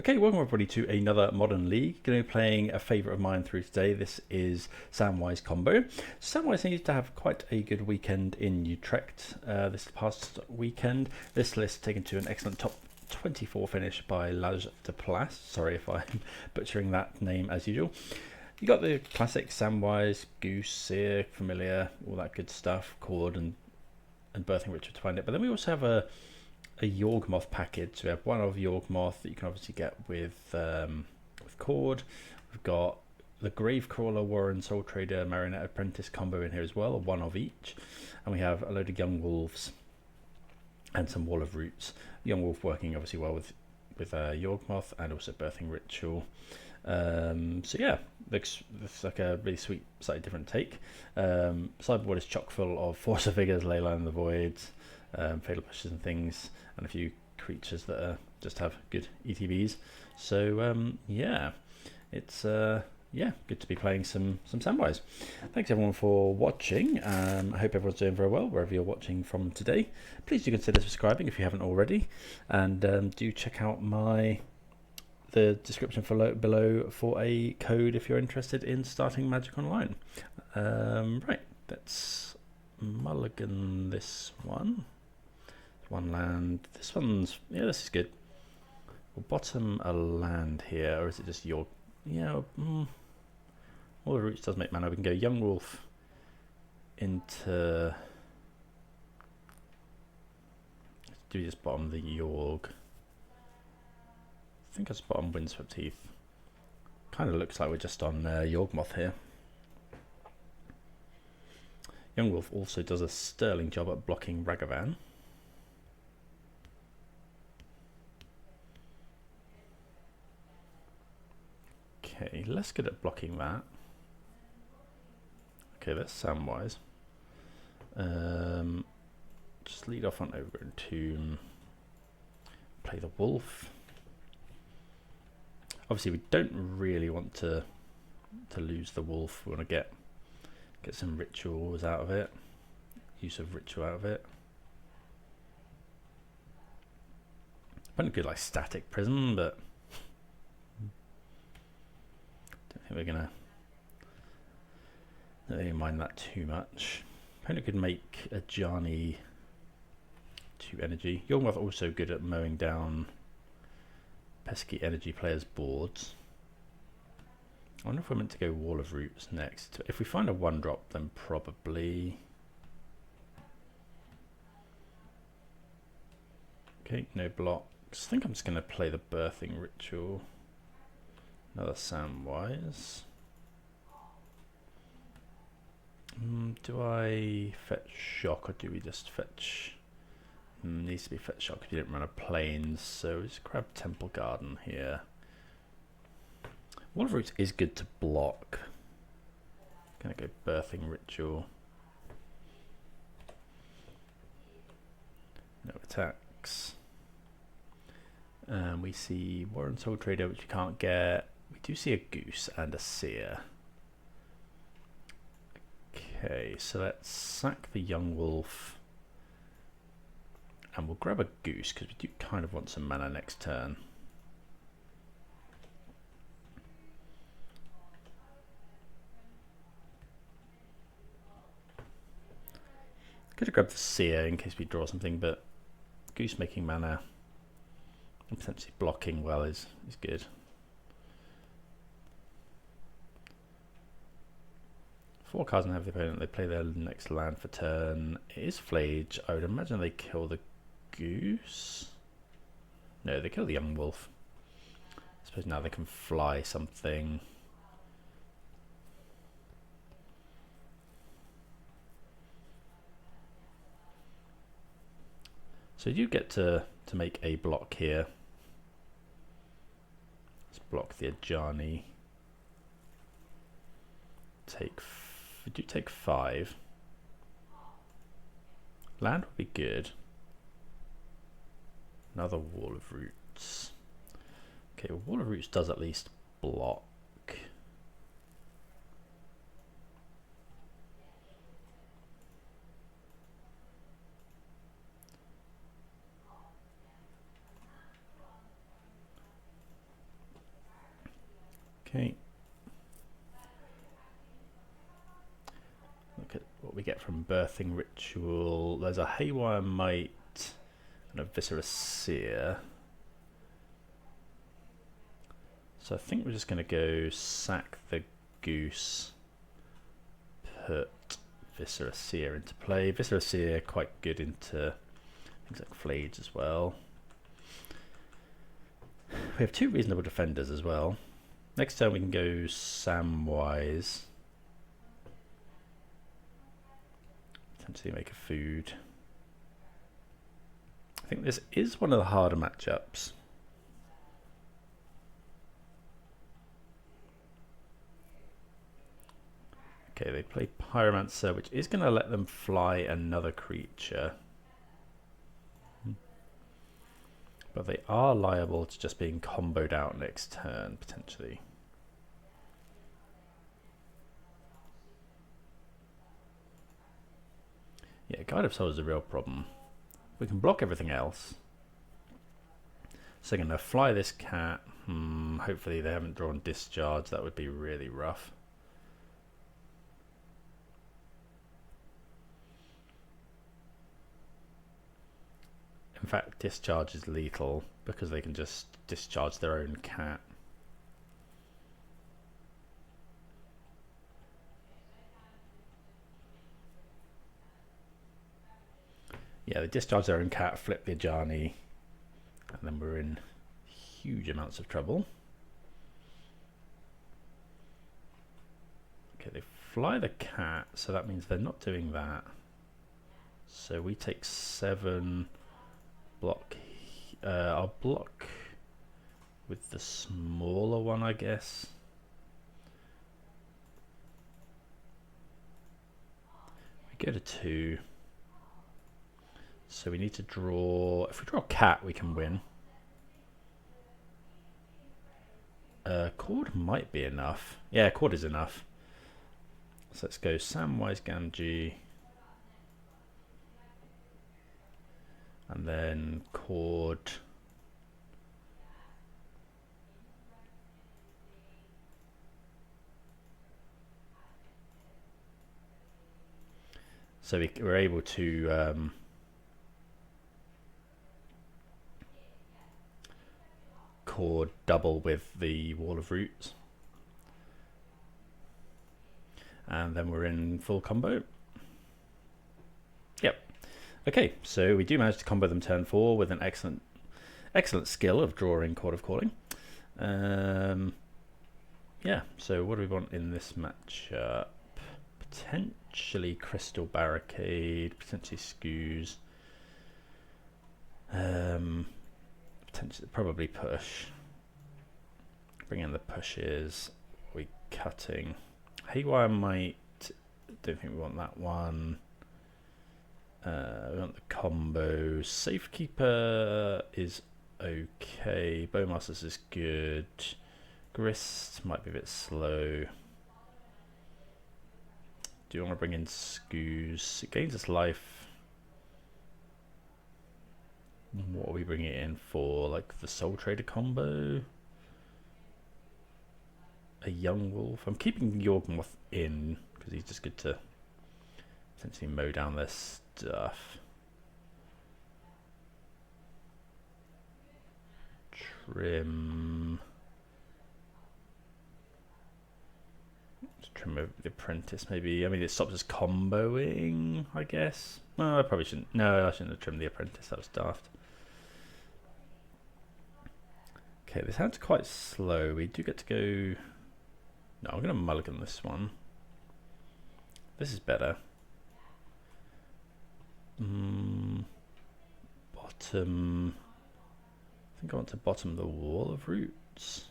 Okay, welcome everybody to another Modern League. Going to be playing a favourite of mine through today. This is Samwise combo. Samwise seems to have quite a good weekend in Utrecht this past weekend. This list taken to an excellent top 24 finish by Lauge de Place. Sorry if I'm butchering that name as usual. You got the classic Samwise, Goose, Seer, Familiar, all that good stuff, Cord and Birthing Ritual to find it. But then we also have a Yawgmoth package. So we have one of Yawgmoth that you can obviously get with Cord. We've got the Gravecrawler, Warren, Soul Trader, Marionette Apprentice combo in here as well, one of each. And we have a load of Young Wolves and some Wall of Roots. Young Wolf working obviously well with Yawgmoth and also Birthing Ritual. So yeah, looks like a really sweet, slightly different take. Sideboard is chock full of Force of Figures, Leyline of the Voids, Fatal Pushes and things, and a few creatures that just have good ETBs. So yeah, it's good to be playing some Samwise. Thanks everyone for watching. I hope everyone's doing very well wherever you're watching from today. Please do consider subscribing if you haven't already, and do check out the description below for a code if you're interested in starting Magic Online. Right, let's mulligan this one. One land. This one's, yeah, this is good. We'll bottom a land here, or is it just your, yeah, all the roots does make mana. We can go Young Wolf into, do we just bottom the Yorg? I think I just bottom Windswept Heath. Kind of looks like we're just on Yawgmoth here. Young Wolf also does a sterling job at blocking Ragavan. Okay, less good at blocking that. Okay, that's Samwise. Just lead off on over into play the Wolf. Obviously, we don't really want to lose the Wolf. We want to get some rituals out of it. Use of ritual out of it. Pretty good, like Static Prism, but don't think we're gonna really mind that too much. Opponent could make a Johnny 2 energy. Yawgmoth also good at mowing down pesky energy players' boards. I wonder if we're meant to go Wall of Roots next. If we find a 1-drop, then probably. Okay, no blocks. I think I'm just going to play the Birthing Ritual. Another Samwise. Do I fetch Shock or do we just fetch? Needs to be fetch Shock because you didn't run a Plains, so just grab Temple Garden here. Wall of Roots is good to block. Gonna go Birthing Ritual. No attacks. We see Warren Soul Trader, which you can't get. We do see a Goose and a Seer. Okay, so let's sack the Young Wolf. And we'll grab a Goose because we do kind of want some mana next turn. Could have grabbed the Seer in case we draw something, but Goose making mana and potentially blocking well is good. Four cards and have the opponent. They play their next land for turn. It is Flage. I would imagine they kill the Goose. No, they kill the Young Wolf. I suppose now they can fly something. So you get to make a block here. Let's block the Ajani. We do take 5. Land would be good. Another Wall of Roots. Okay, Wall of Roots does at least block. Okay. Look at what we get from Birthing Ritual. There's a Haywire Might and a Viscera Seer. So I think we're just going to go sack the Goose, put Viscera Seer into play. Viscera Seer quite good into things like Flayed as well. We have 2 reasonable defenders as well. Next turn we can go Samwise. Potentially make a food. I think this is one of the harder matchups. Okay, they play Pyromancer, which is going to let them fly another creature. But they are liable to just being comboed out next turn, potentially. Yeah, Guide of Soul is a real problem. We can block everything else. So I'm going to fly this cat. Hopefully they haven't drawn Discharge. That would be really rough. In fact, Discharge is lethal because they can just discharge their own cat. Yeah, they discharge their own cat, flip the Ajani, and then we're in huge amounts of trouble. Okay, they fly the cat, so that means they're not doing that. So we take 7... block. I'll block with the smaller one, I guess. We go to 2. So we need to draw. If we draw a cat, we can win. Cord might be enough. Yeah, Cord is enough. So let's go Samwise Gamgee. And then Cord. So we're able to Cord double with the Wall of Roots. And then we're in full combo. Yep. Okay, so we do manage to combo them turn 4 with an excellent skill of drawing Chord of Calling. Yeah, so what do we want in this matchup? Potentially Crystal Barricade, potentially Scoos. Potentially, probably push. Bring in the pushes. We cutting. Haywire Might. Don't think we want that one. We want the combo. Safekeeper is okay. Bowmasters is good. Grist might be a bit slow. Do you want to bring in Scoos? It gains its life. What are we bringing it in for? Like the Soul Trader combo? A Young Wolf? I'm keeping Yawgmoth in because he's just good to essentially mow down their stuff. Trim. Let's trim over the Apprentice maybe. I mean, it stops us comboing, I guess. No, I probably shouldn't. No, I shouldn't have trimmed the Apprentice. That was daft. Okay, this hand's quite slow. We do get to go... No, I'm going to mulligan this one. This is better. Bottom... I think I want to bottom the Wall of Roots.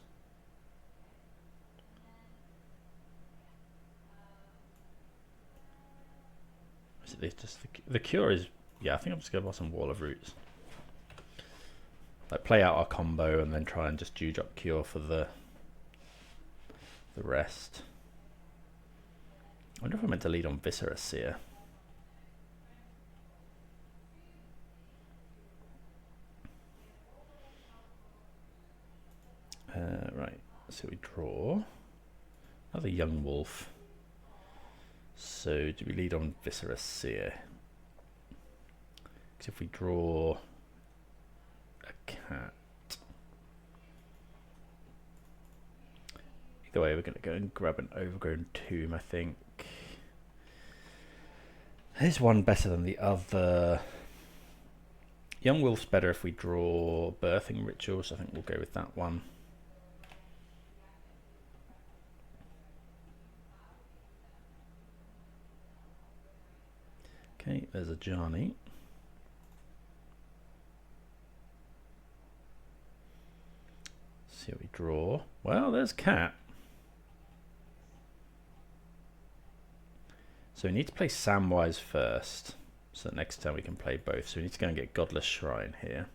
Is it just the cure is... Yeah, I think I'm just going to bottom Wall of Roots. Like play out our combo and then try and just juge up cure for the rest. I wonder if I meant to lead on Viscera Seer. Right. So we draw another young wolf. So do we lead on Viscera Seer? Because if we draw a cat, either way we're going to go and grab an overgrown tomb, I think. Is one better than the other? Young wolf's better if we draw birthing rituals, so I think we'll go with that one. Okay, there's a Johnny. See what we draw. Well, there's cat. So we need to play Samwise first, so that next time we can play both. So we need to go and get Godless Shrine here.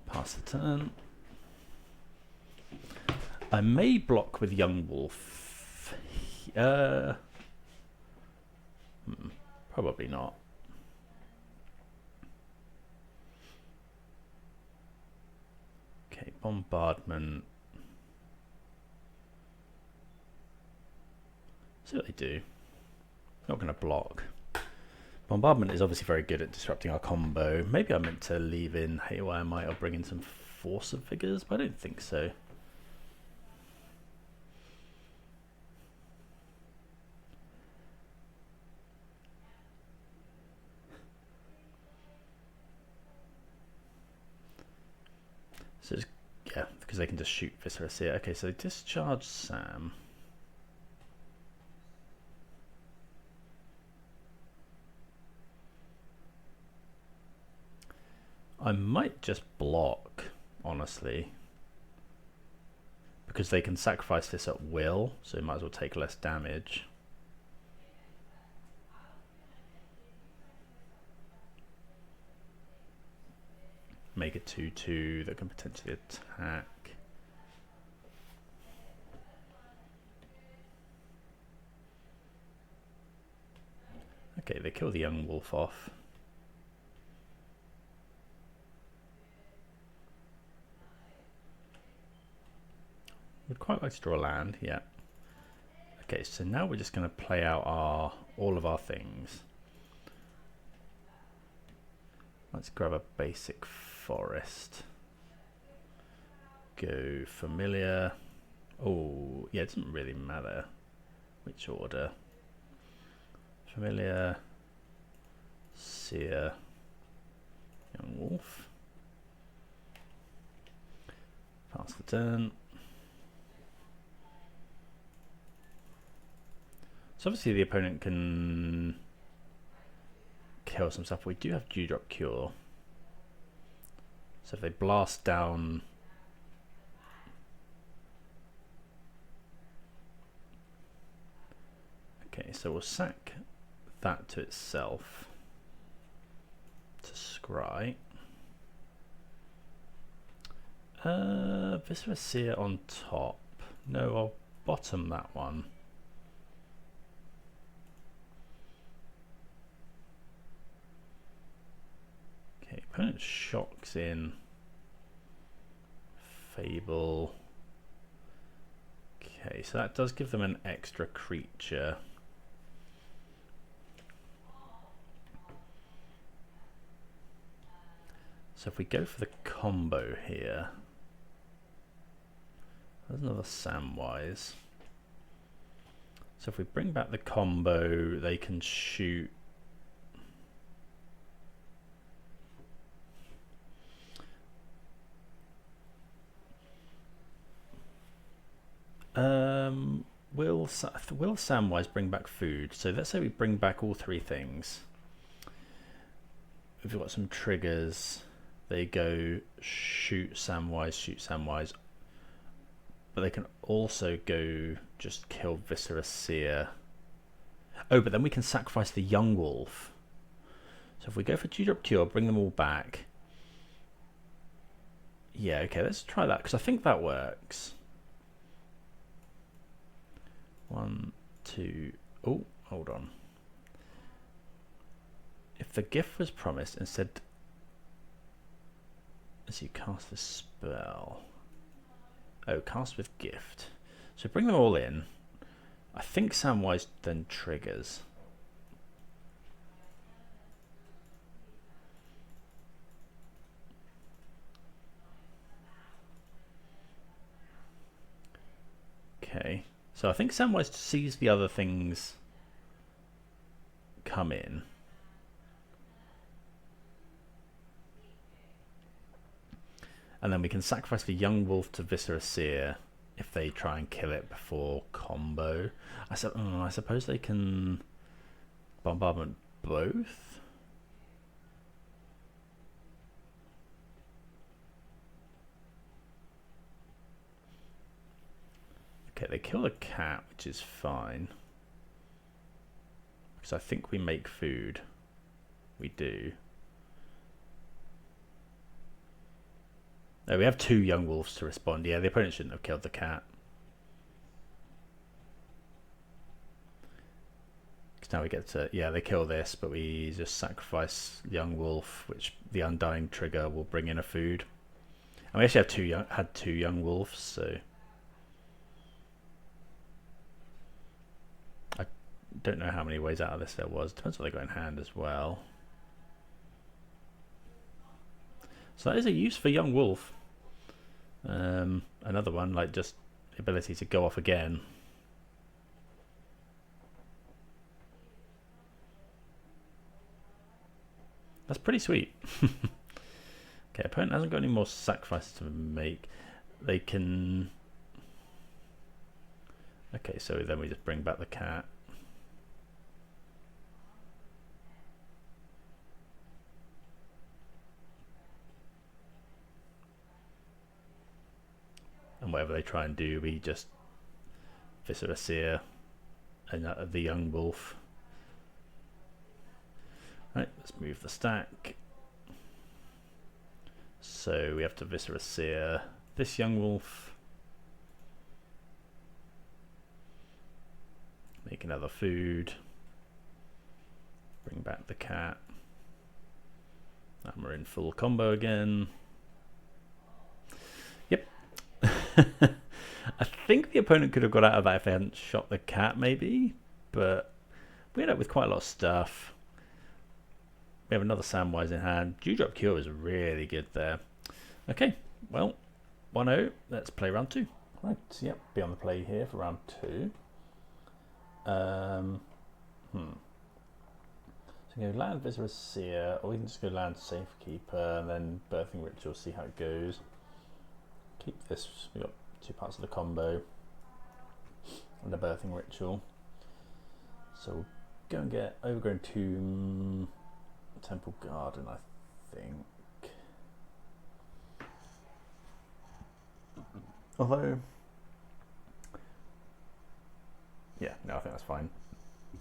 Pass the turn. I may block with Young Wolf. Probably not. Okay, bombardment. See what they do. Not going to block. Bombardment is obviously very good at disrupting our combo. Maybe I meant to leave in Haywire Might or bring in some Force of Figures, but I don't think so. So just, yeah, because they can just shoot Viscera Seer. Okay, so discharge Sam. I might just block, honestly, because they can sacrifice this at will, so it might as well take less damage. Make a 2/2 that can potentially attack. Okay, they kill the young wolf off. Would quite like to draw a land, yeah. Okay, so now we're just going to play out all of our things. Let's grab a basic forest. Go familiar. Oh, yeah, it doesn't really matter which order. Familiar, Seer, Young Wolf. Pass the turn. So obviously the opponent can kill some stuff. We do have Dewdrop Cure. So if they blast down... Okay, so we'll sack that to itself to scry. Viscera Seer on top. No, I'll bottom that one. Okay, opponent shocks in Fable. Okay, so that does give them an extra creature. So if we go for the combo here, there's another Samwise. So if we bring back the combo, they can shoot will Samwise bring back food? So let's say we bring back all three things. We've got some triggers. They go shoot Samwise, but they can also go just kill Viscera Seer. Oh, but then we can sacrifice the young wolf. So if we go for Dewdrop Cure, bring them all back. Yeah, okay, let's try that, because I think that works. 1, 2, oh, hold on. If if the gift was promised, instead as you cast the spell. Oh, cast with gift. So bring them all in. I think Samwise then triggers. Okay, so I think Samwise sees the other things come in. And then we can sacrifice the young wolf to Viscera Seer if they try and kill it before combo. I suppose they can bombardment both. Okay, they kill the cat, which is fine. Because I think we make food. We do. No, we have 2 young wolves to respond. Yeah, the opponent shouldn't have killed the cat. Because now we get to... Yeah, they kill this, but we just sacrifice young wolf, which the undying trigger will bring in a food. And we actually have had two young wolves, so... I don't know how many ways out of this there was. Depends what they got in hand as well. So that is a use for young wolf. Another one, like just the ability to go off again. That's pretty sweet. Okay, opponent hasn't got any more sacrifices to make. They can... Okay, so then we just bring back the cat. And whatever they try and do, we just Viscera Seer and the young wolf. Right, let's move the stack. So we have to Viscera Seer this young wolf. Make another food. Bring back the cat. And we're in full combo again. Yep. I think the opponent could have got out of that if they hadn't shot the cat, maybe. But we end up with quite a lot of stuff. We have another Samwise in hand. Dewdrop Cure is really good there. Okay, well, 1-0. Let's play round 2. Right, yep, be on the play here for round 2. So go land Viscera Seer, or we can just go land Safekeeper and then Birthing Ritual, see how it goes. Keep this, we got 2 parts of the combo and the Birthing Ritual. So we'll go and get Overgrown Tomb, Temple Garden, I think. Although, yeah, no, I think that's fine. I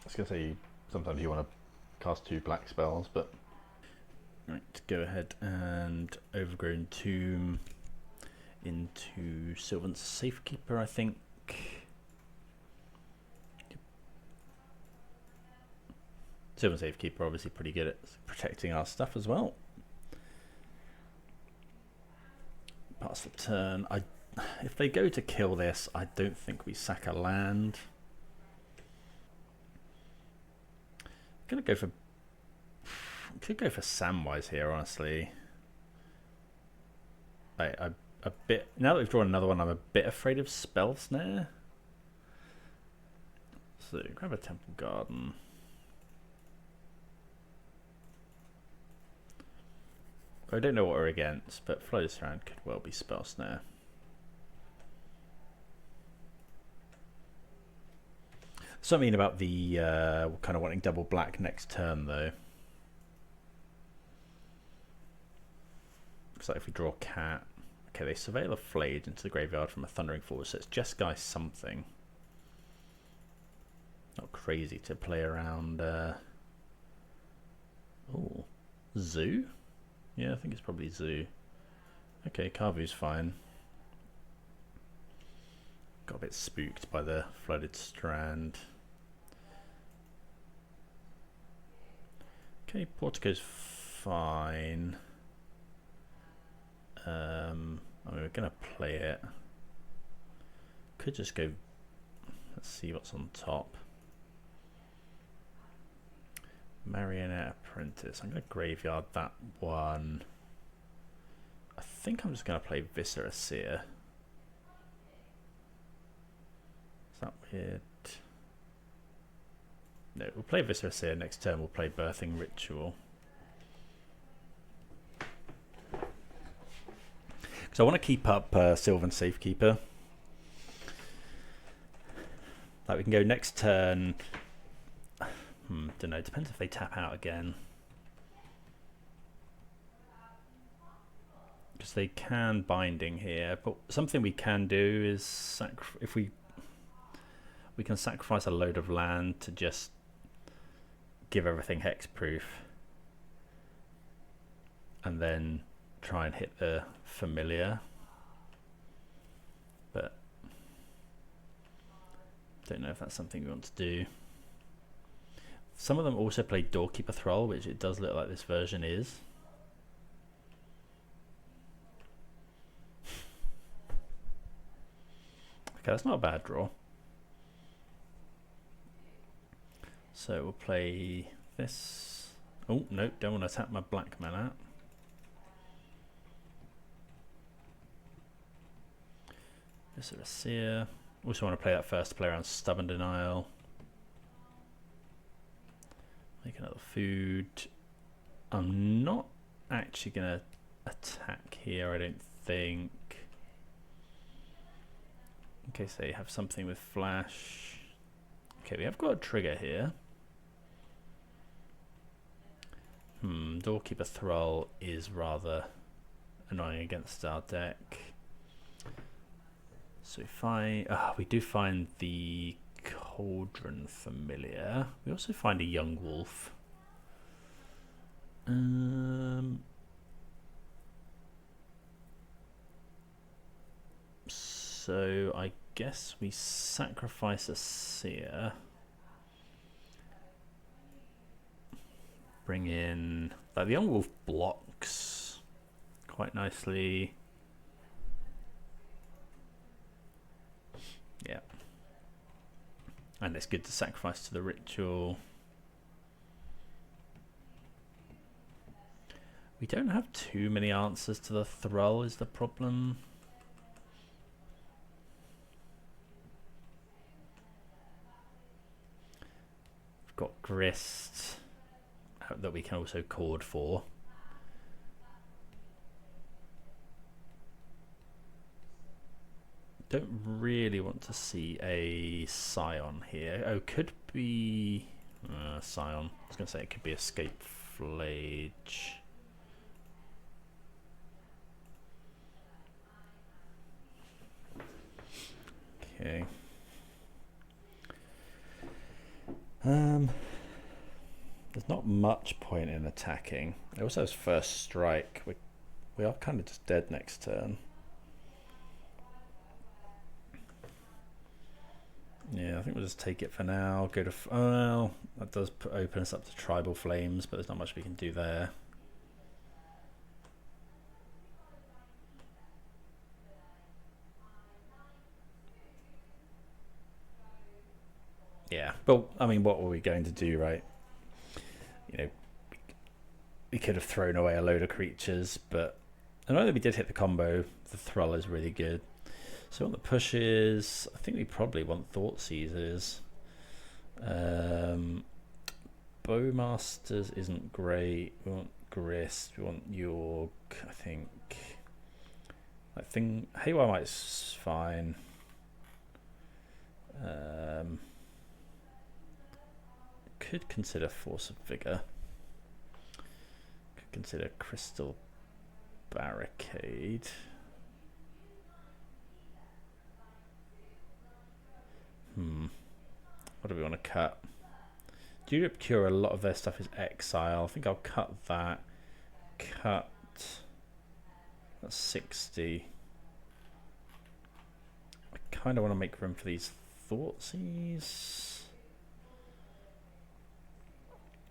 was going to say, sometimes you want to cast 2 black spells, but... Right, go ahead and Overgrown Tomb into Sylvan Safekeeper, I think. Sylvan Safekeeper obviously pretty good at protecting our stuff as well. Pass the turn. If they go to kill this, I don't think we sack a land. Gonna go for... Could go for Samwise here, honestly. A bit... Now that we've drawn another one, I'm a bit afraid of Spell Snare. So grab a Temple Garden. I don't know what we're against, but Floater's Surround could well be Spell Snare. Something about the kind of wanting double black next turn, though. Looks like if we draw Cat... Okay, they Surveil a Flayed into the graveyard from a Thundering Force, so it's Jeskai something. Not crazy to play around... Oh, Zoo? Yeah, I think it's probably Zoo. Okay, Carvu's fine. Got a bit spooked by the Flooded Strand. Okay, Portico's fine. We're gonna play it. Could just go. Let's see what's on top. Marionette Apprentice. I'm gonna graveyard that one. I think I'm just gonna play Viscera Seer. Is that weird? No, we'll play Viscera Seer. Next turn we'll play Birthing Ritual. Because I want to keep up Sylvan Safekeeper. Like we can go next turn. Don't know. Depends if they tap out again. Because they can Binding here, but something we can do is if we can sacrifice a load of land to just give everything hexproof, and then try and hit the familiar. But don't know if that's something we want to do. Some of them also play Doorkeeper Thrall, which it does look like this version is. Okay, that's not a bad draw. So we'll play this. Oh, no, don't want to tap my black mana. This is a Seer. Also want to play that first to play around Stubborn Denial. Make another food. I'm not actually going to attack here, I don't think. In case they have something with flash. Okay, we have got a trigger here. Doorkeeper Thrall is rather annoying against our deck. So we do find the Cauldron Familiar. We also find a Yawgmoth. So I guess we sacrifice a Seer. Bring in, like, the Yawgmoth blocks quite nicely. Yeah. And it's good to sacrifice to the ritual. We don't have too many answers to the Thrall is the problem. We've got Grist that we can also chord for. Don't really want to see a Scion here. Oh, could be Scion. I was going to say it could be Escape Flage. Okay. There's not much point in attacking. It also has first strike. We are kind of just dead next turn. Yeah, I think we'll just take it for now. Go to well, that does open us up to Tribal Flames, but there's not much we can do there. Yeah, but I mean, what were we going to do, right? You know, we could have thrown away a load of creatures, but I know that we did hit the combo. The Thrall is really good. So on the pushes, I think we probably want Thought Seizers. Bowmasters isn't great. We want Grist. We want York. I think Haywire Might's fine. Could consider Force of Vigor. Could consider Crystal Barricade. What do we want to cut? Europe Cure, a lot of their stuff is exile. I think I'll cut that. Cut. That's 60. I kind of want to make room for these Thoughtseize.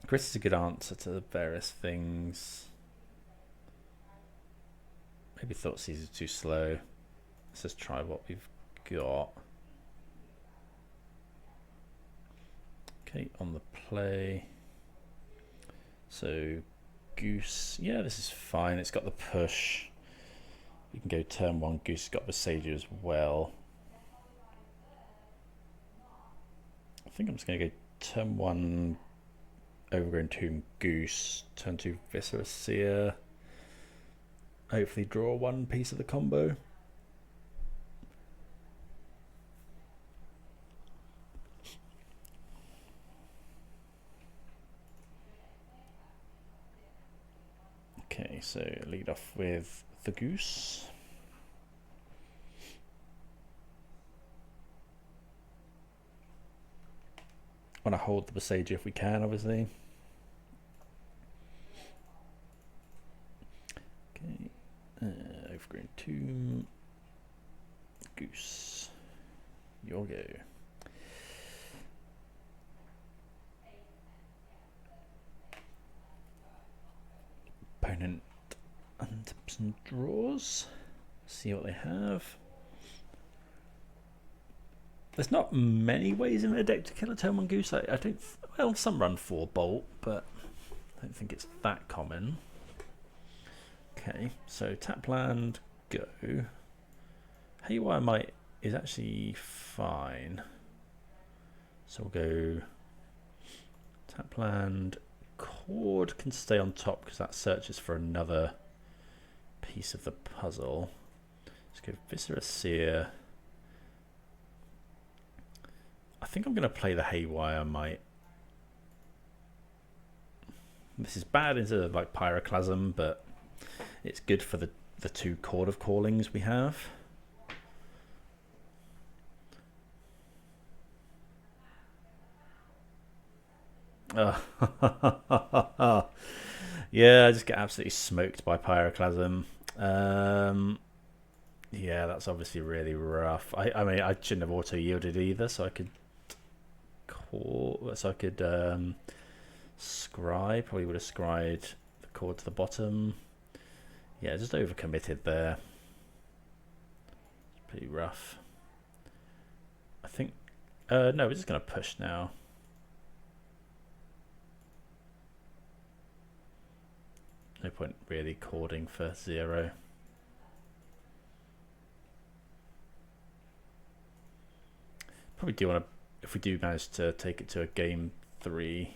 Chris is a good answer to the various things. Maybe Thoughtseize is too slow. Let's just try what we've got. Okay, on the play. So Goose, yeah, this is fine. It's got the push. You can go turn 1. Goose has got Visager as well. I think I'm just going to go turn 1 Overgrown Tomb Goose, turn 2 Viscera Seer. Hopefully draw one piece of the combo. Okay, so lead off with the Goose. Want to hold the Visager if we can, obviously. Okay, Overgrown Tomb, Goose, your go. Opponent and some draws. See what they have. There's not many ways in their deck to kill a turn 1 Goose. I don't. Well, some run 4 Bolt, but I don't think it's that common. Okay, so tap land, go. Haywire Might is actually fine. So we'll go tap land. Chord can stay on top because that searches for another piece of the puzzle. Let's go Viscera Seer. I think I'm going to play the Haywire Might. This is bad instead of like Pyroclasm, but it's good for the 2 Chord of Callings we have. Yeah, I just get absolutely smoked by Pyroclasm. Yeah, that's obviously really rough. I mean, I shouldn't have auto yielded either, so I could call. So I could scry. Probably would have scried the chord to the bottom. Yeah, just overcommitted there. It's pretty rough. I think. No, we're just gonna push now. No point really chording for 0. Probably do want to, if we do manage to take it to a game 3.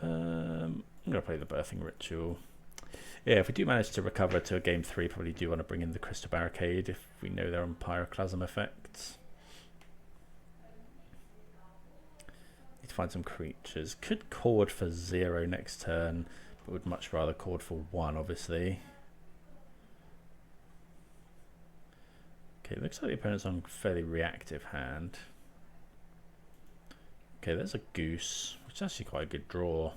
I'm going to play the Birthing Ritual. Yeah, if we do manage to recover to a game 3, probably do want to bring in the Crystal Barricade if we know they're on Pyroclasm effects. Need to find some creatures. Could chord for 0 next turn, but would much rather chord for 1, obviously. Okay, looks like the opponent's on a fairly reactive hand. Okay, there's a Goose, which is actually quite a good draw.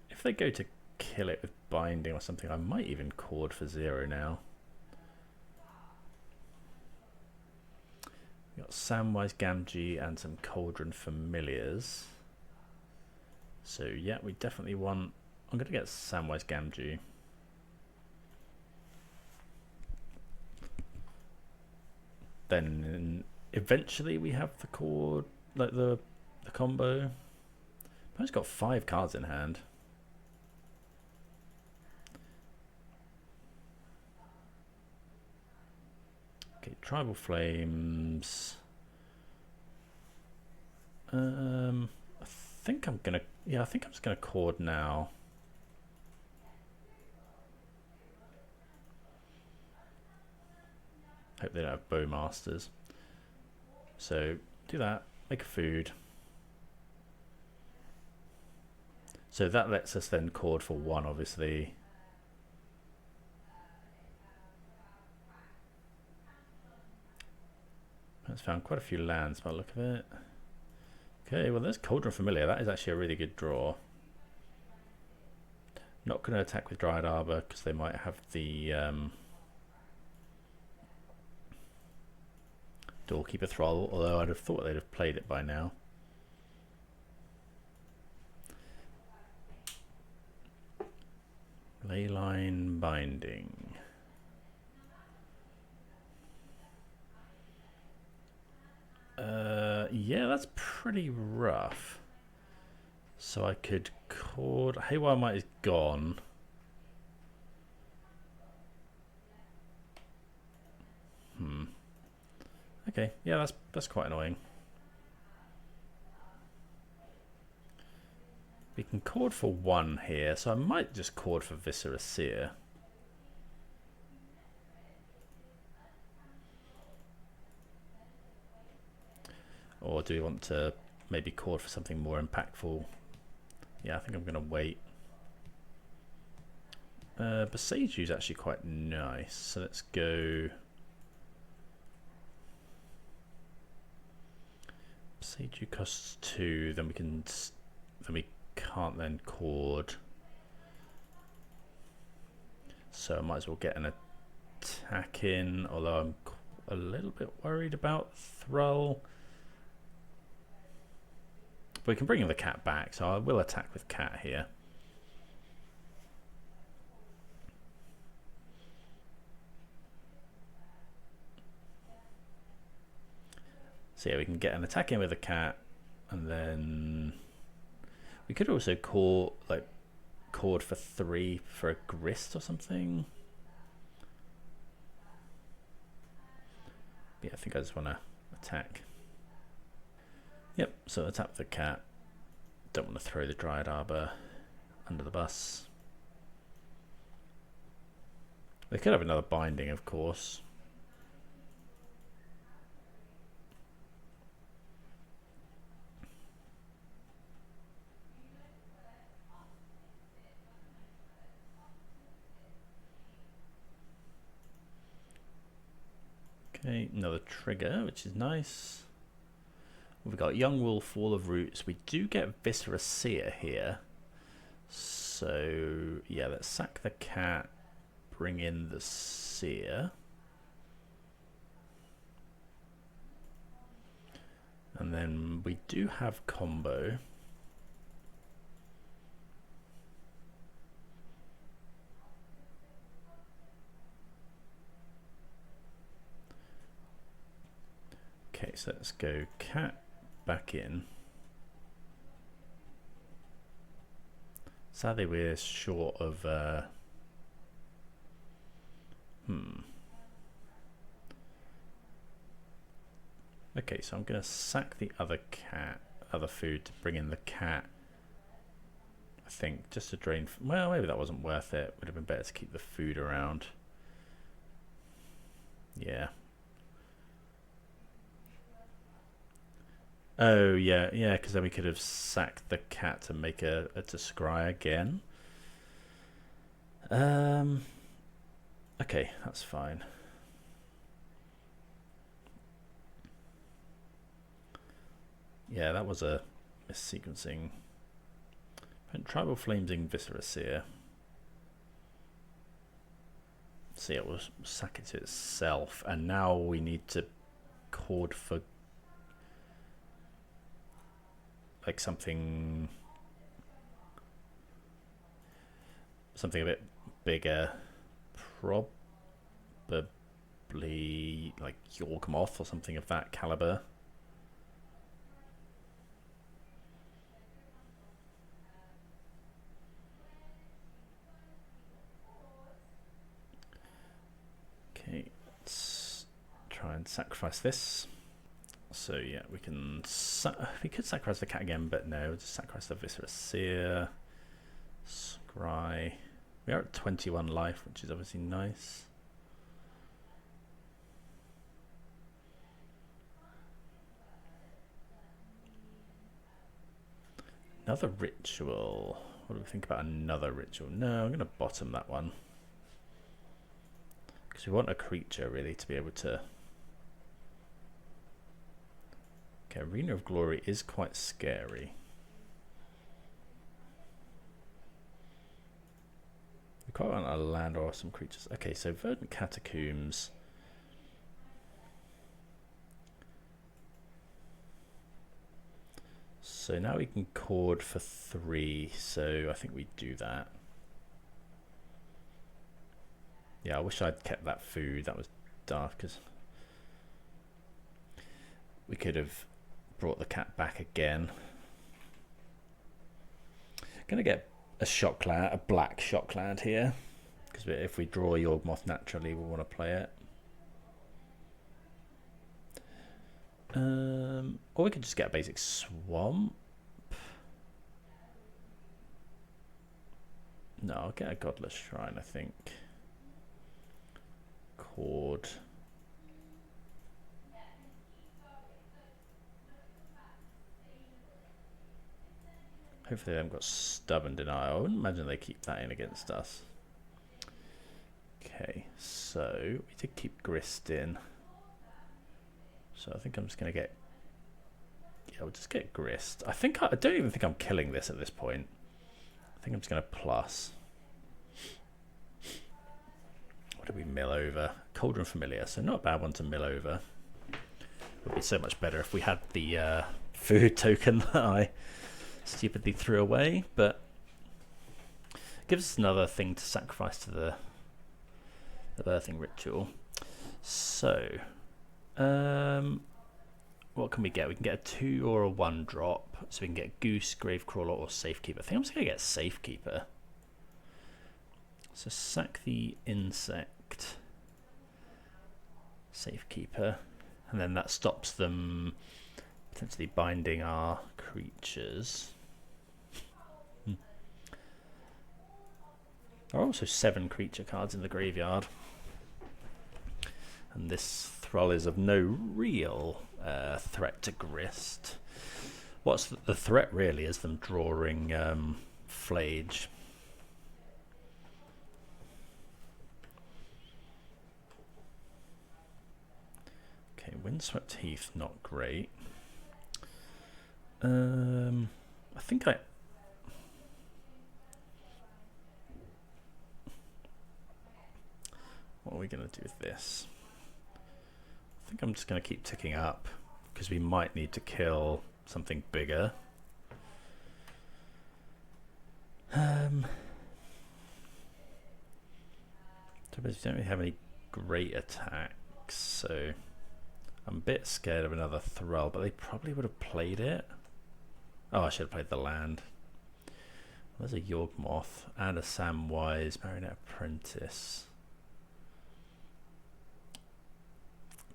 If they go to kill it with Binding or something, I might even chord for 0 now. We've got Samwise Gamgee and some Cauldron Familiars. So yeah, we definitely want... I'm going to get Samwise Gamgee. Then eventually we have the chord, like the combo. I've got 5 cards in hand. Okay, Tribal Flames. I think I'm gonna. Yeah, I think I'm just gonna chord now. Hope they don't have Bowmasters. So do that. Make a food. So that lets us then chord for 1, obviously. That's found quite a few lands by the look of it. Okay, well there's Cauldron Familiar. That is actually a really good draw. Not going to attack with Dryad Arbor because they might have the Doorkeeper Thrall, although I'd have thought they'd have played it by now. Leyline Binding. Yeah, that's pretty rough. So I could cord. Haywire Might is gone. Okay, yeah, that's quite annoying. We can cord for 1 here, so I might just cord for Viscera Seer. Or do we want to maybe cord for something more impactful? Yeah, I think I'm going to wait. Beseiju is actually quite nice, so let's go. Beseiju costs 2, then we can't then cord. So I might as well get an attack in, although I'm a little bit worried about Thrall. But we can bring the cat back, so I will attack with cat here. So yeah, we can get an attack in with a cat, and then we could also cord for 3 for a grist or something. Yeah, I think I just want to attack. Yep, so attack with the cat. Don't want to throw the Dryad Arbor under the bus. They could have another binding, of course. Okay, another trigger, which is nice. We've got Young Wolf, Wall of Roots. We do get Viscera Seer here. So, yeah, let's sack the cat, bring in the Seer. And then we do have combo. Okay, so let's go cat back in. Sadly, we're short of. Okay, so I'm going to sack the other food to bring in the cat. I think just to drain. Well, maybe that wasn't worth it. Would have been better to keep the food around. Yeah. Oh yeah, yeah, because then we could have sacked the cat to make a to scry again. Okay, that's fine. Yeah, that was a missequencing. Tribal Flamesing Viscera Seer. See, it will sack it to itself, and now we need to cord for like something a bit bigger, probably like Yawgmoth or something of that caliber. Okay, let's try and sacrifice this. So yeah, we could sacrifice the cat again, but no, just sacrifice the Viscera Seer. Scry. We are at 21 life, which is obviously nice. Another ritual. What do we think about another ritual? No, I'm going to bottom that one. Because we want a creature, really, to be able to... Okay, Arena of Glory is quite scary. We quite want a land or some creatures. Okay, so Verdant Catacombs. So now we can chord for 3, so I think we do that. Yeah, I wish I'd kept that food. That was daft, because we could have brought the cat back again. Gonna get a shot cloud, a black shot cloud here, because if we draw Yawgmoth naturally, we'll want to play it. Or we could just get a basic swamp. No, I'll get a godless shrine, I think. Chord. Hopefully they haven't got stubborn denial. I wouldn't imagine they keep that in against us. Okay, so we did keep grist in. So I think I'm just going to get... Yeah, we'll just get grist. I don't even think I'm killing this at this point. I think I'm just going to plus. What did we mill over? Cauldron Familiar, so not a bad one to mill over. It would be so much better if we had the food token that I stupidly threw away, but it gives us another thing to sacrifice to the birthing ritual. So, what can we get? We can get a 2 or a 1 drop, so we can get Goose, Gravecrawler, or Safekeeper. I think I'm just going to get Safekeeper. So sack the insect, Safekeeper, and then that stops them potentially binding our creatures. There are also 7 creature cards in the graveyard, and this Thrall is of no real threat to grist. What's the threat really is them drawing Flage. Okay, Windswept Heath, not great. I think what are we going to do with this? I think I'm just going to keep ticking up, because we might need to kill something bigger. We don't really have any great attacks, so I'm a bit scared of another Thrall, but they probably would have played it. Oh, I should have played the land. There's a Yawgmoth and a Samwise Marionette Apprentice.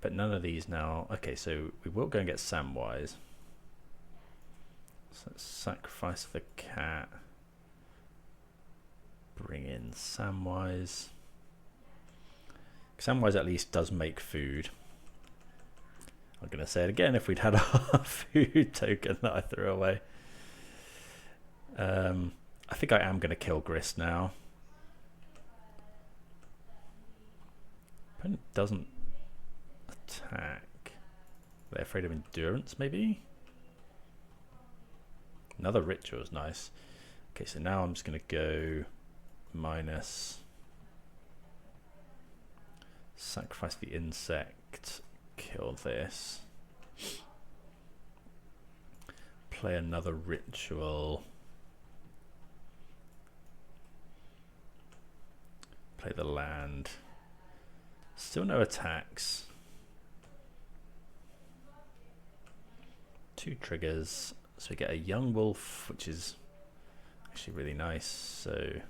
But none of these now. Okay, so we will go and get Samwise. So let's sacrifice the cat. Bring in Samwise. Samwise at least does make food. I'm going to say it again, if we'd had our food token that I threw away. I think I am going to kill Grist now. Opponent doesn't attack. They're afraid of endurance, maybe? Another ritual is nice. Okay, so now I'm just going to go minus. Sacrifice the insect. Kill this. Play another ritual. Play the land. Still no attacks. 2 triggers. So we get a young wolf, which is actually really nice. So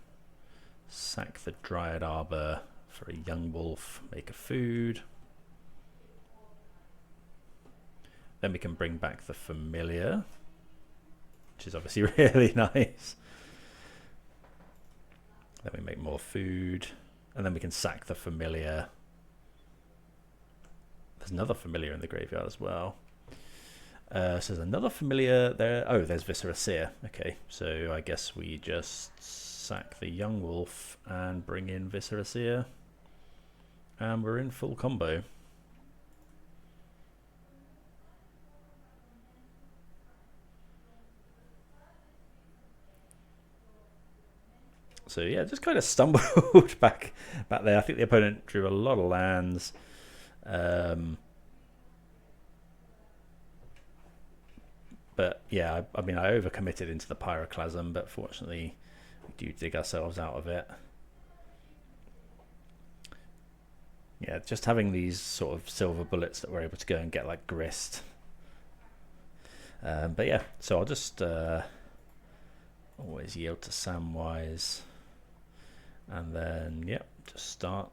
sack the Dryad Arbor for a young wolf, make a food. Then we can bring back the familiar, which is obviously really nice. Then we make more food, and then we can sack the familiar. There's another familiar in the graveyard as well. So there's another familiar there. Oh, there's Viscera Seer. Okay, so I guess we just sack the young wolf and bring in Viscera Seer, and we're in full combo. So yeah, just kind of stumbled back there. I think the opponent drew a lot of lands. But yeah, I mean, I overcommitted into the Pyroclasm, but fortunately we do dig ourselves out of it. Yeah, just having these sort of silver bullets that we're able to go and get like grist. But yeah, so I'll just always yield to Samwise, and then yep, just start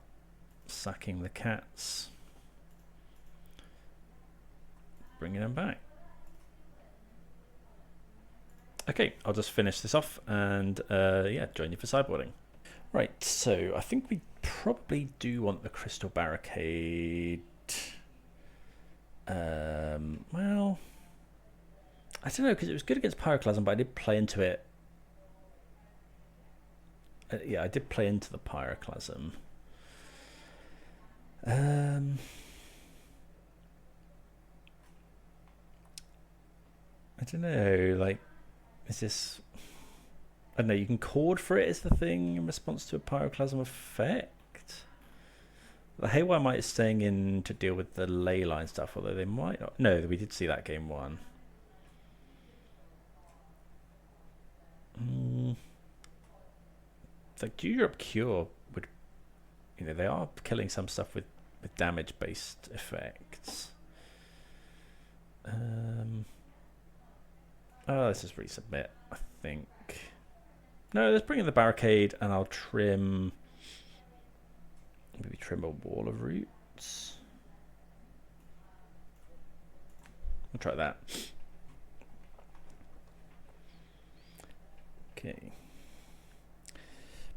sacking the cats, bringing them back. Okay, I'll just finish this off and yeah, join you for sideboarding. Right, so I think we probably do want the Crystal Barricade. Well, I don't know, because it was good against Pyroclasm, but I did play into it. Yeah, I did play into the Pyroclasm. I don't know, like, is this... I don't know, you can chord for it is the thing in response to a Pyroclasm effect. The Haywire Might is staying in to deal with the ley line stuff, although they might not. No, we did see that game one. Like Dewdrop Cure would, you know, they are killing some stuff with damage based effects. Oh, let's just resubmit, I think. No, let's bring in the Barricade and I'll trim. Maybe trim a Wall of Roots. We'll try that. Okay.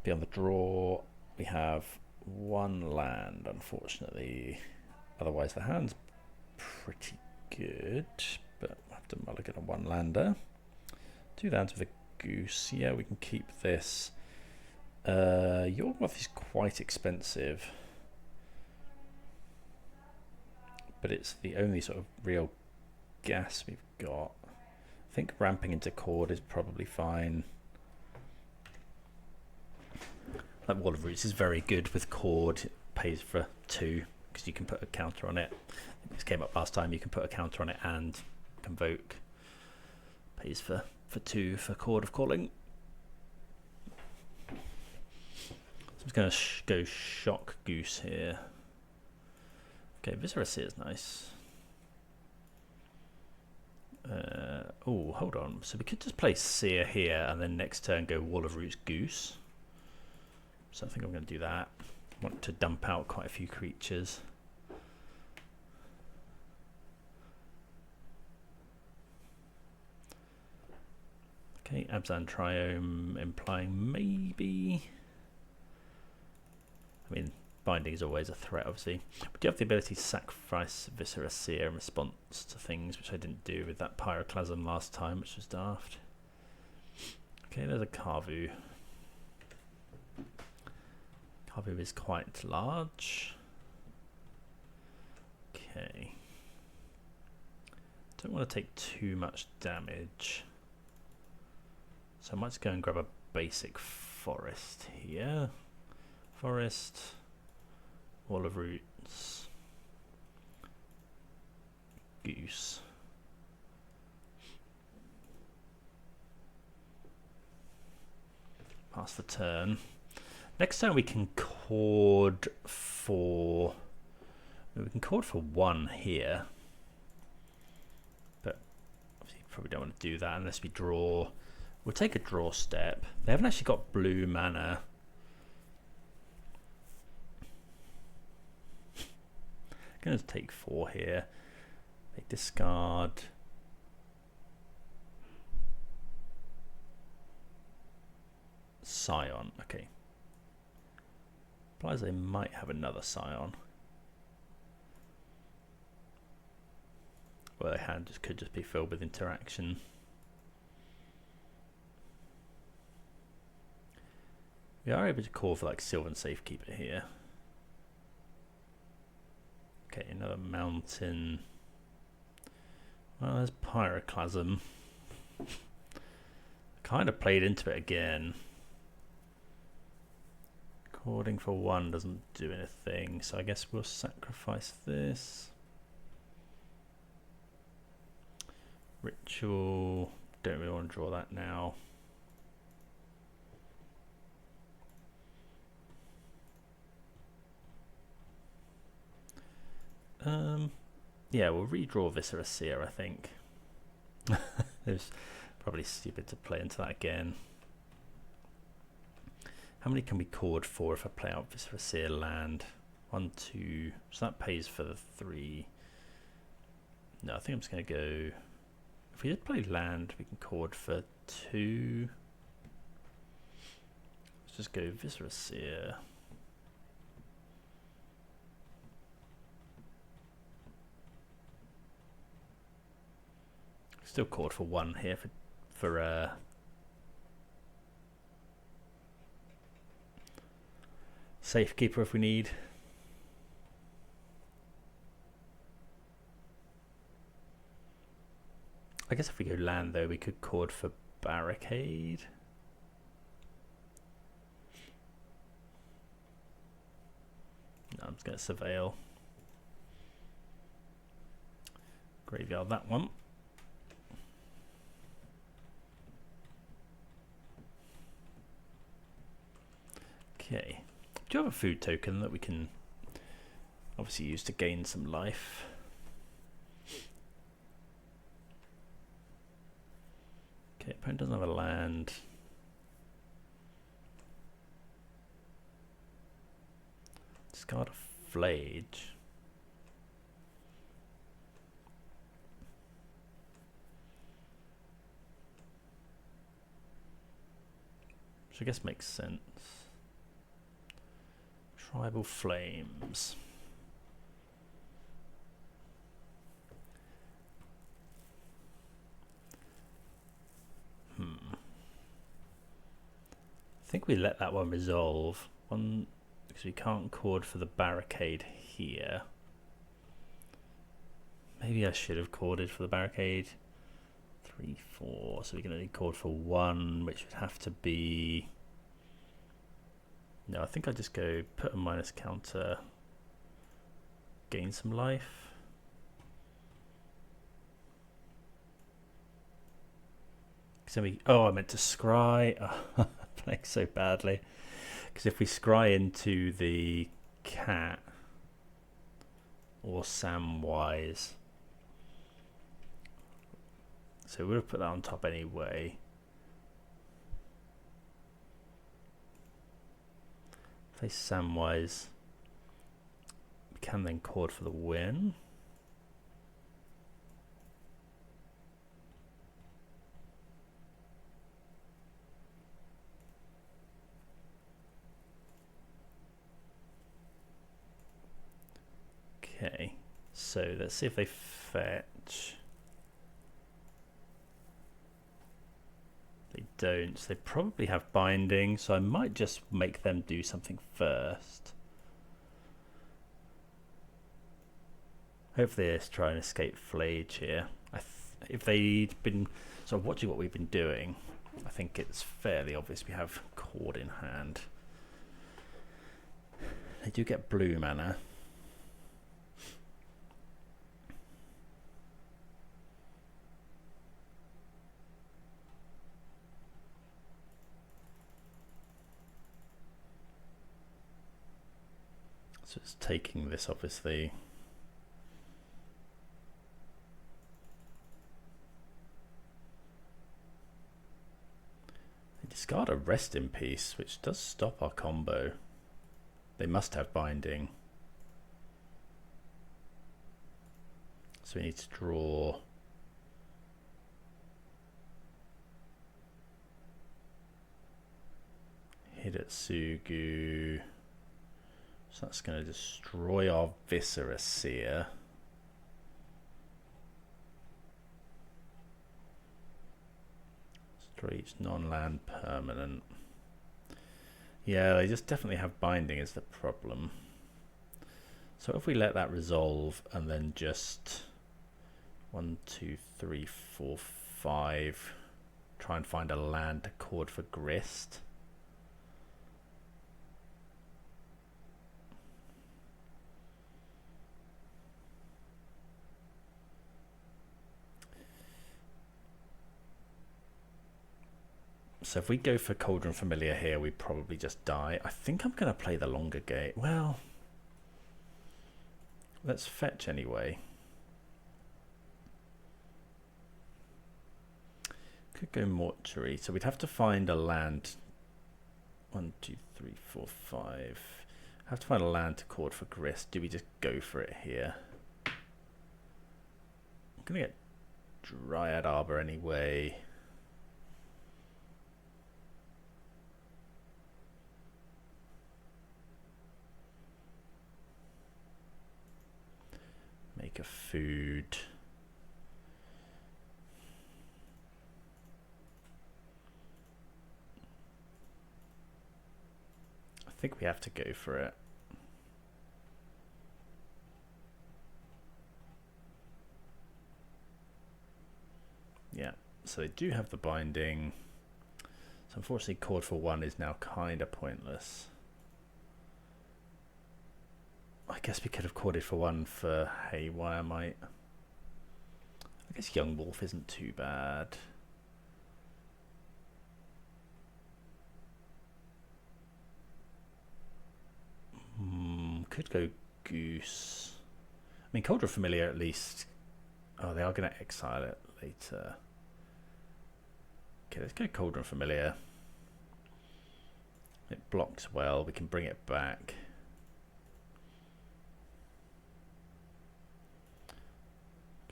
Beyond the draw, we have one land, unfortunately. Otherwise, the hand's pretty good, but we'll have to mulligan a one lander. 2 lands with a goose. Yeah, we can keep this. Yawgmoth is quite expensive, but it's the only sort of real gas we've got. I think ramping into Chord is probably fine. Like Wall of Roots is very good with Chord. It pays for 2 because you can put a counter on it. This came up last time. You can put a counter on it and convoke. Pays for 2 for Chord of Calling. So I'm just going to go Shock Goose here. Okay, Viscera Seer is nice. Oh, hold on. So we could just play Seer here and then next turn go Wall of Roots Goose. So I think I'm going to do that. I want to dump out quite a few creatures. Okay, Abzan Triome implying maybe... I mean, binding is always a threat, obviously. But do you have the ability to sacrifice Viscera Seer in response to things, which I didn't do with that Pyroclasm last time, which was daft. Okay, there's a Carvu. Carvu is quite large. Okay. Don't want to take too much damage. So I might just go and grab a basic forest here. Forest, Wall of Roots, Goose. Pass the turn. Next turn we can chord for... We can chord for 1 here. But obviously probably don't want to do that unless we draw. We'll take a draw step. They haven't actually got blue mana. Going to take 4 here. They discard. Scion. Okay. Implies they might have another Scion. Well, their hand could just be filled with interaction. We are able to call for like Sylvan Safekeeper here. Okay, another mountain. Well, there's Pyroclasm. Kind of played into it again. Chording for 1 doesn't do anything, so I guess we'll sacrifice this. Ritual, don't really want to draw that now. Yeah, we'll redraw Viscera Seer, I think. It was probably stupid to play into that again. How many can we chord for if I play out Viscera Seer land? 1, 2, so that pays for the 3. No, I think I'm just going to go... If we did play land, we can chord for 2. Let's just go Viscera Seer. Still chord for 1 here for Safekeeper if we need. I guess if we go land though, we could chord for Barricade. No, I'm just going to Surveil. Graveyard that one. Okay. Do you have a food token that we can obviously use to gain some life? Okay, opponent doesn't have a land. Discard a Flage. Which I guess makes sense. Tribal Flames. I think we let that one resolve. One, because we can't chord for the Barricade here. Maybe I should have chorded for the Barricade. 3, 4. So we can only chord for 1, which would have to be... No, I think I just go put a minus counter, gain some life. So I meant to scry. Oh, playing so badly. Because if we scry into the cat or Samwise, so we would have put that on top anyway. Play Samwise. We can then chord for the win. Okay, so let's see if they fetch. They don't, so they probably have binding, so I might just make them do something first. Hopefully let's try and escape Flage here. If they'd been sort of watching what we've been doing, I think it's fairly obvious we have chord in hand. They do get blue mana. So it's taking this, obviously. They discard a Rest in Peace, which does stop our combo. They must have binding. So we need to draw. Hidetsugu. So that's going to destroy our Viscera Seer. Destroy each non-land permanent. Yeah, they just definitely have binding is the problem. So if we let that resolve and then just 1, 2, 3, 4, 5, try and find a land to chord for Grist. So if we go for Cauldron Familiar here, we probably just die. I think I'm going to play the longer game. Well, let's fetch anyway. Could go Mortuary. So we'd have to find a land. 1, 2, 3, 4, 5. Have to find a land to chord for Grist. Do we just go for it here? I'm going to get Dryad Arbor anyway. Make a food. I think we have to go for it. Yeah, so they do have the binding. So unfortunately chord for 1 is now kind of pointless. I guess we could have chorded for 1 for Haywire Might. I guess Yawgmoth isn't too bad. Could go Goose. I mean, Cauldron Familiar at least. Oh, they are going to exile it later. Okay, let's go Cauldron Familiar. It blocks well. We can bring it back.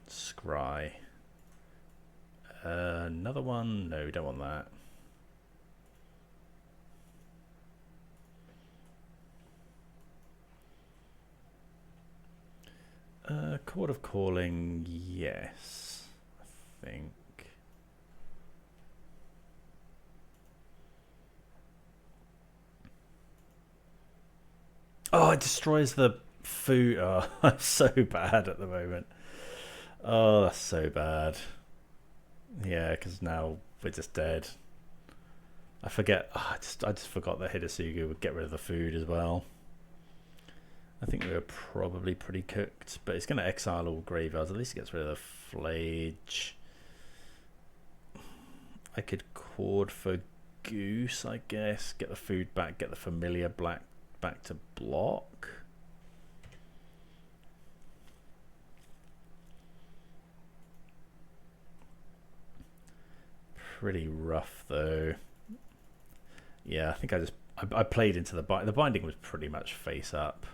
Scry. Another one? No, we don't want that. Chord of Calling, yes, I think. Oh, it destroys the food. Oh, I'm so bad at the moment. Oh, that's so bad. Yeah, because now we're just dead. I forget. Oh, I just forgot that Hidasugu would get rid of the food as well. I think we were probably pretty cooked, but it's going to exile all graveyards. At least it gets rid of the Flage. I could chord for Goose, I guess. Get the food back, get the Familiar black back to block. Pretty rough though. Yeah, I think I played into the binding was pretty much face up.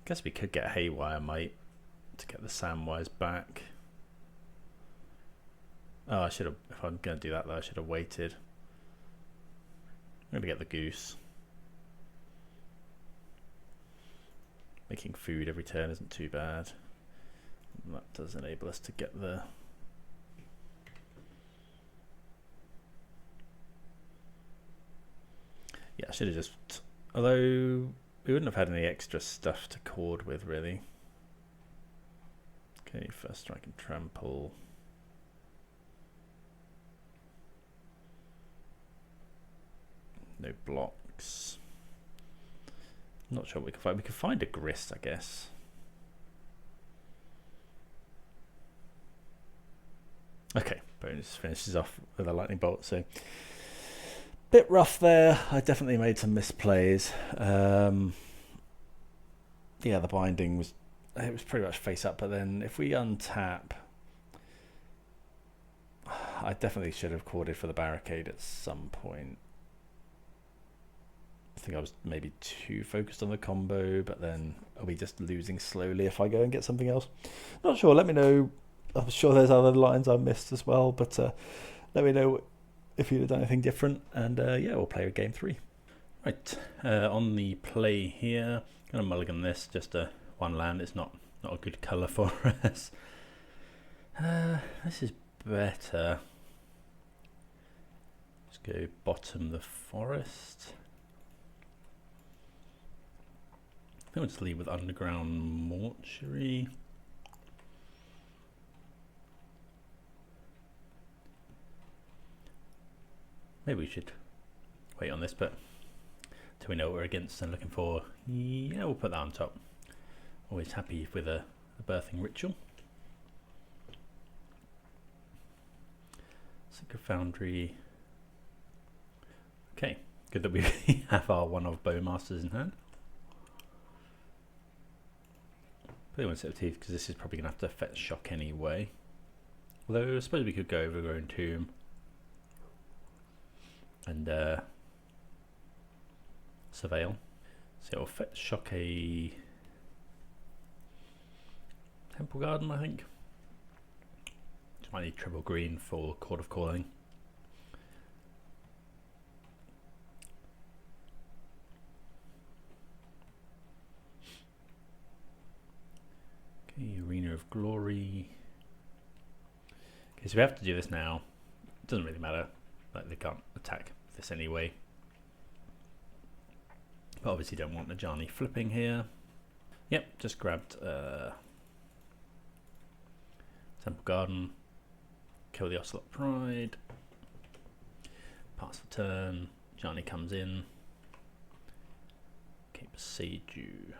Guess we could get Haywire Might to get the Samwise back. Oh, I should have. If I'm going to do that though, I should have waited. I'm going to get the Goose. Making food every turn isn't too bad. And that does enable us to get the... Yeah, I should have just... Although we wouldn't have had any extra stuff to chord with, really. Okay, first strike and trample. No blocks. Not sure what we can find. We could find a Grist, I guess. Okay, bonus finishes off with a lightning bolt. So, bit rough there. I definitely made some misplays. Yeah, the binding was pretty much face up. But then if we untap, I definitely should have chorded for the barricade at some point. I think I was maybe too focused on the combo, but then are we just losing slowly if I go and get something else? Not sure. Let me know. I'm sure there's other lines I missed as well, but let me know if you'd have done anything different. And yeah, we'll play with game 3. Right, on the play here, I'm going to mulligan this, just one land. It's not a good colour for us. This is better. Let's go bottom the forest. I think we'll just leave with Underground Mortuary. Maybe we should wait on this, but till we know what we're against and looking for. Yeah, we'll put that on top. Always happy with a birthing ritual. Sacred Foundry. Okay, good that we have our one of Bowmasters in hand. Probably won't set of teeth because this is probably going to have to fetch shock anyway. Although I suppose we could go Overgrown Tomb and Surveil. So it'll fetch shock a Temple Garden, I think. Just might need triple green for Court of Calling. Okay, Arena of Glory. Okay, so we have to do this now. It doesn't really matter. Like, they can't attack this anyway. But obviously don't want Najani flipping here. Yep, just grabbed Temple Garden. Kill the Ocelot Pride. Pass the turn. Najani comes in. Keep Seiju.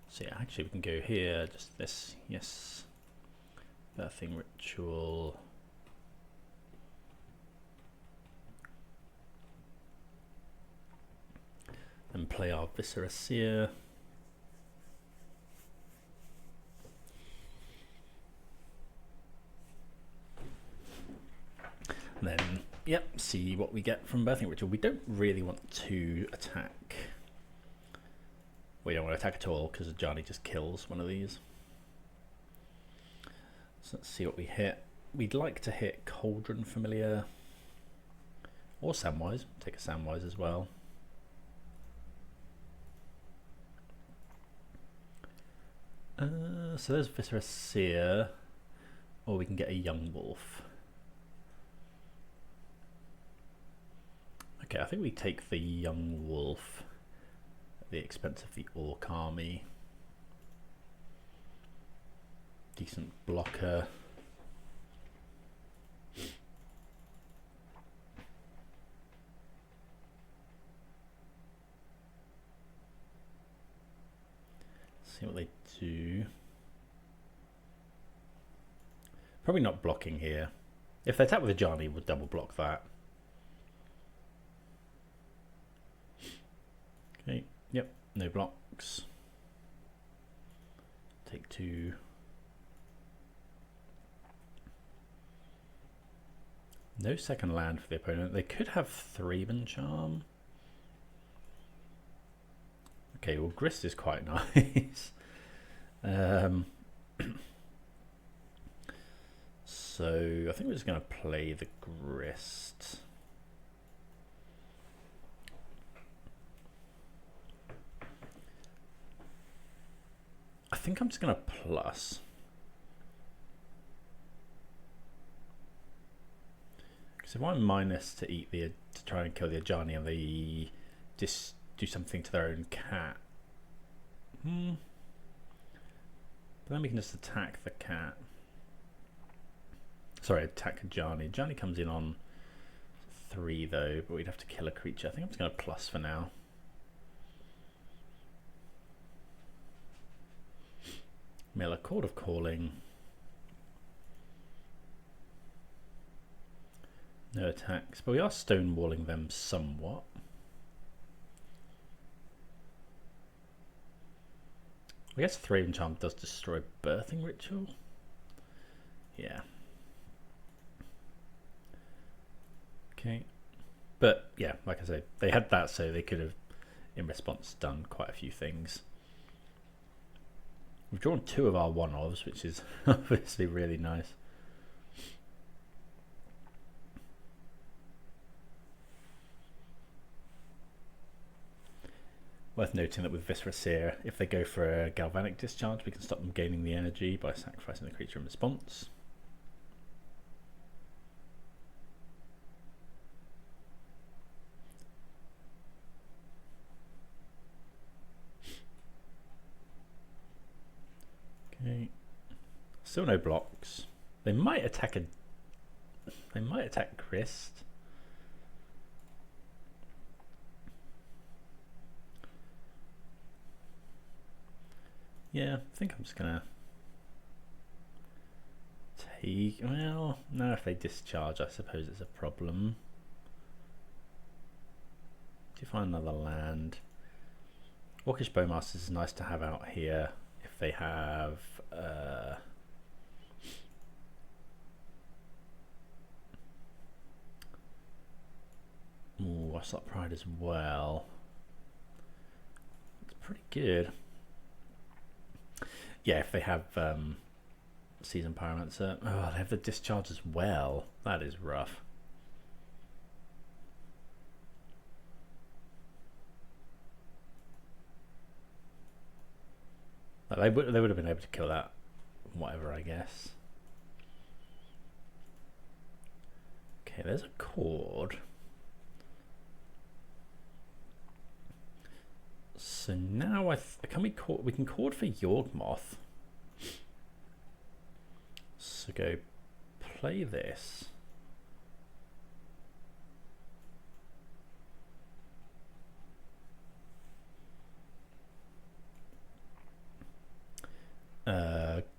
So yeah, actually we can go here, just this, yes. Birthing Ritual. Then play our Viscera Seer. And then, yep, see what we get from Birthing Ritual. We don't really want to attack. We don't want to attack at all because Johnny just kills one of these. So let's see what we hit. We'd like to hit Cauldron Familiar or Samwise. Take a Samwise as well. So there's Viscera Seer, or we can get a Yawgmoth. Okay, I think we take the Yawgmoth at the expense of the Orc Army. Decent blocker. See what they do. Probably not blocking here. If they attack with a Johnny, we'll double block that. Okay, yep, no blocks. Take two. No second land for the opponent. They could have Thraben Charm. Okay, well, Grist is quite nice. So I think we're just going to play the Grist. I think I'm just going to plus. Because if I'm minus to eat the to try and kill the Ajani and they just do something to their own cat. But then we can just attack the cat. Sorry, attack Ajani. Ajani comes in on 3 though, but we'd have to kill a creature. I think I'm just going to plus for now. Mill a Court of Calling. No attacks, but we are stonewalling them somewhat. I guess Thraben Charm does destroy Birthing Ritual. Yeah. Okay. But yeah, like I say, they had that, so they could have, in response, done quite a few things. We've drawn 2 of our one-ofs, which is obviously really nice. Worth noting that with Viscera Seer, if they go for a Galvanic Discharge, we can stop them gaining the energy by sacrificing the creature in response. Okay, still no blocks. They might attack Grist. Yeah, I think I'm just gonna take, well, no, if they discharge, I suppose it's a problem. Do you find another land? Orcish Bowmasters is nice to have out here if they have What's Pride as well. It's pretty good. Yeah, if they have Seasoned Pyromancer. Oh, they have the discharge as well. That is rough. They would have been able to kill that, whatever, I guess. Okay, there's a cord. So now we can cord for Yawgmoth. So go play this.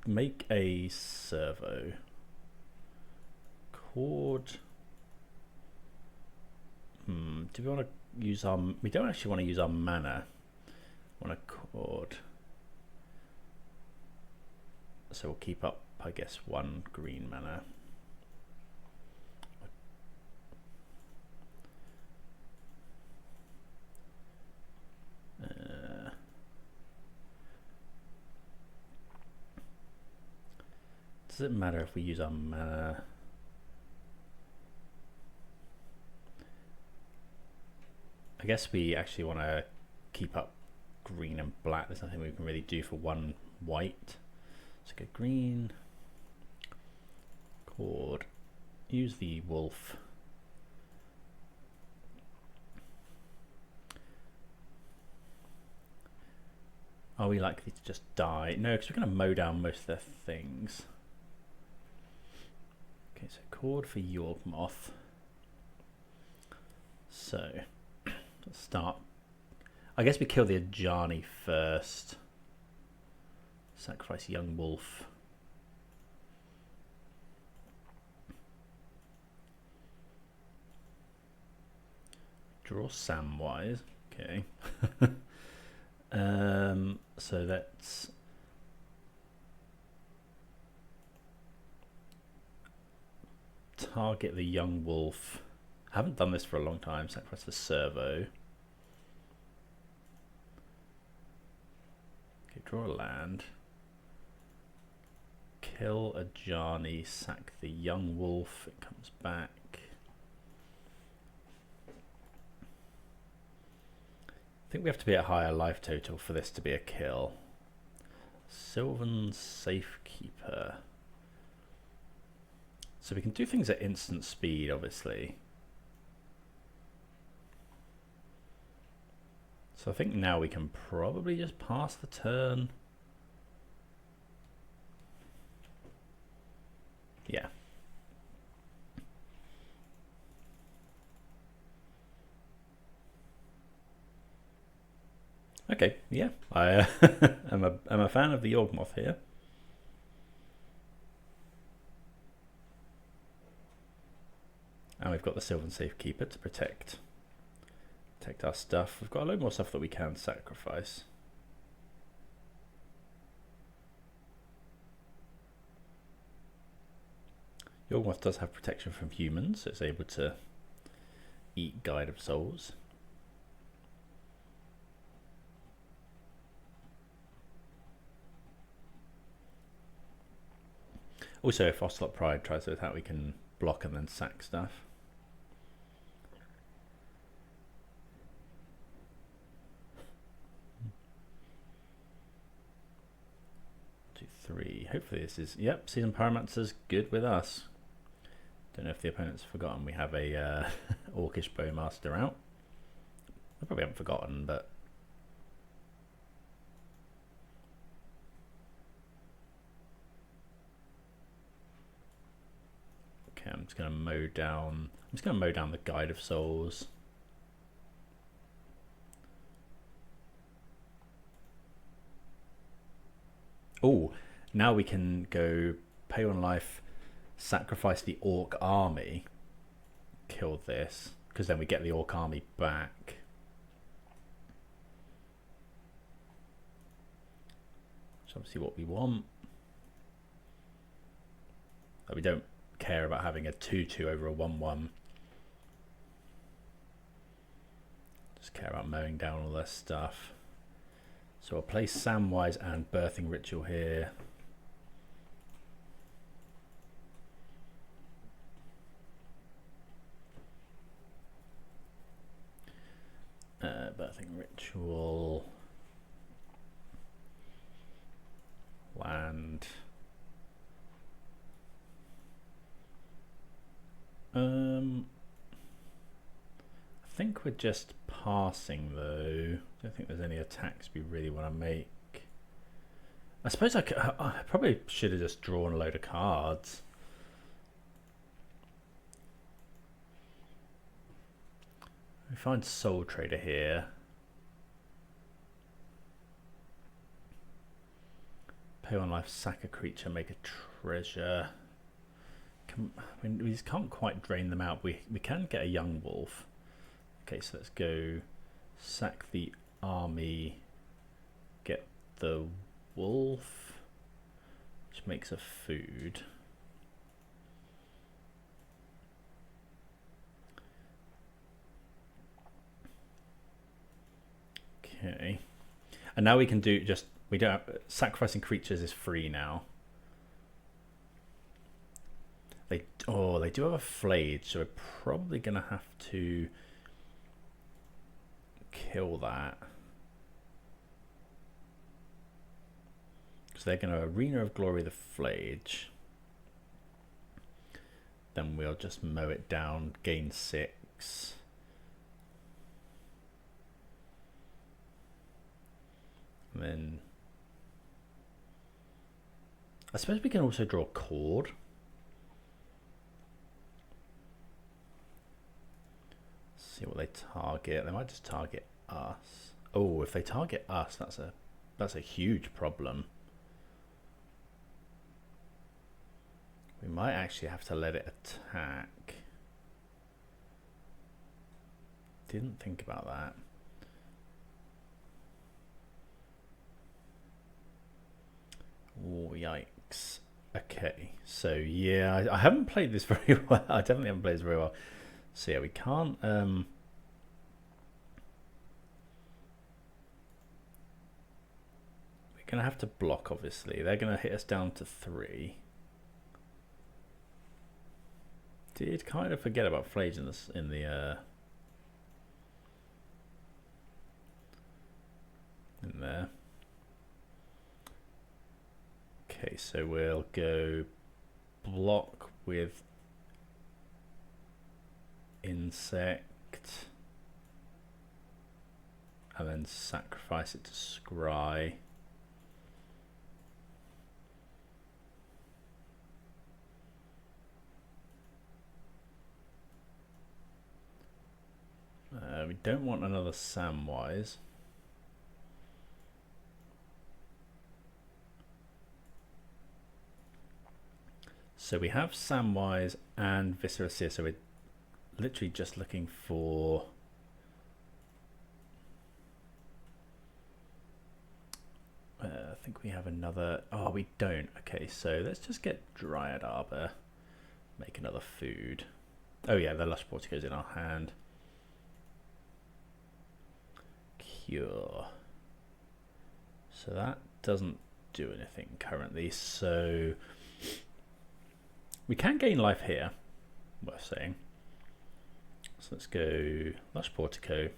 Make a servo. Cord. Do we want to use our? We don't actually want to use our mana. We want to cord. So we'll keep up, I guess, 1 green mana. Does it matter if we use our mana? I guess we actually want to keep up green and black. There's nothing we can really do for 1 white. So go green, cord, use the wolf. Are we likely to just die? No, because we're going to mow down most of their things. Okay, so cord for Yawgmoth. So let's start. I guess we kill the Ajani first. Sacrifice young wolf. Draw Samwise. Okay. So let's target the young wolf. I haven't done this for a long time. Sacrifice the servo. Okay, draw a land. Kill a Ajani, sack the young wolf, it comes back. I think we have to be at a higher life total for this to be a kill. Sylvan Safekeeper. So we can do things at instant speed, obviously. So I think now we can probably just pass the turn. Yeah. Okay, yeah, I'm a fan of the Yawgmoth here. And we've got the Sylvan Safekeeper to protect our stuff. We've got a load more stuff that we can sacrifice. Yawgmoth does have protection from humans, so it's able to eat Guide of Souls. Also, if Ocelot Pride tries to attack, we can block and then sack stuff. Two, three. Hopefully this is... Yep, Seasoned Pyromancer's good with us. Don't know if the opponent's forgotten we have a Orcish Bowmaster out. I probably haven't forgotten, but... Okay, I'm just going to mow down the Guide of Souls. Oh, now we can go pay 1 life, sacrifice the orc army, kill this, because then we get the orc army back. So obviously what we want. But we don't care about having a 2-2 over a 1-1. Just care about mowing down all this stuff. So I'll play Samwise and Birthing Ritual here. Birthing Ritual. Land. I think we're just passing though. I don't think there's any attacks we really want to make. I suppose I probably should have just drawn a load of cards. We find Soul Trader here. Pay 1 life, sack a creature, make a treasure. I mean, we just can't quite drain them out. We can get a Yawgmoth. Okay, so let's go sack the army, get the wolf, which makes a food. Okay, and now we can do just, we don't have, sacrificing creatures is free now. They do have a flayed, so we're probably gonna have to kill that. So they're gonna Arena of Glory the Flage. Then we'll just mow it down, gain 6. And then I suppose we can also draw Cord. See what they target. They might just target us. Oh, if they target us, that's a huge problem. We might actually have to let it attack. Didn't think about that. Oh, yikes. Okay, so yeah, I haven't played this very well. I definitely haven't played this very well. So yeah, we can't we're gonna have to block, obviously. They're gonna hit us down to 3. Did kind of forget about Flage in this in there. Okay, so we'll go block with insect and then sacrifice it to scry. We don't want another Samwise. So we have Samwise and Viscera Seer, so we're literally just looking for I think we have another. Oh, we don't. Okay, so let's just get Dryad Arbor, make another food. Oh yeah, the Lush Portico's in our hand. Cure. So that doesn't do anything currently, so we can gain life here, worth saying. So let's go Lush Portico,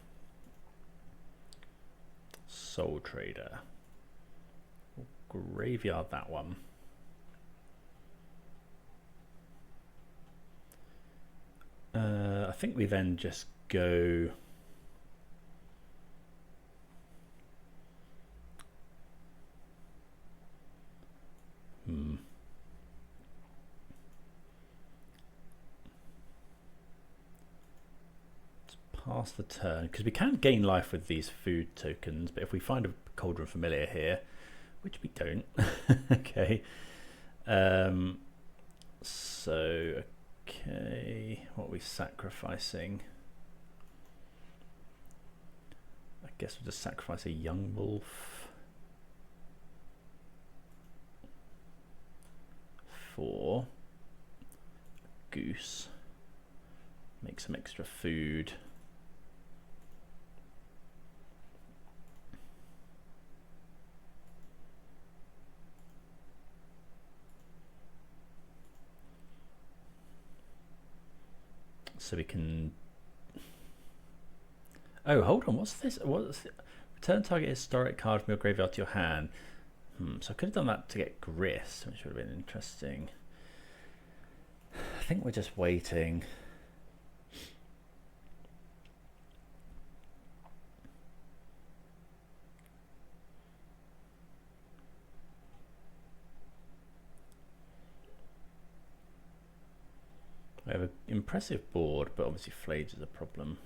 Soul Trader, we'll graveyard that one. I think we then just go pass the turn, because we can gain life with these food tokens, but if we find a Cauldron Familiar here, which we don't. Okay. So, okay, what are we sacrificing? I guess we'll just sacrifice a Yawgmoth for goose. Make some extra food. So we can. Oh, hold on. What's this? What's it? Return target historic card from your graveyard to your hand. So I could have done that to get Grist, which would have been interesting. I think we're just waiting. We have an impressive board, but obviously Flayed is a problem.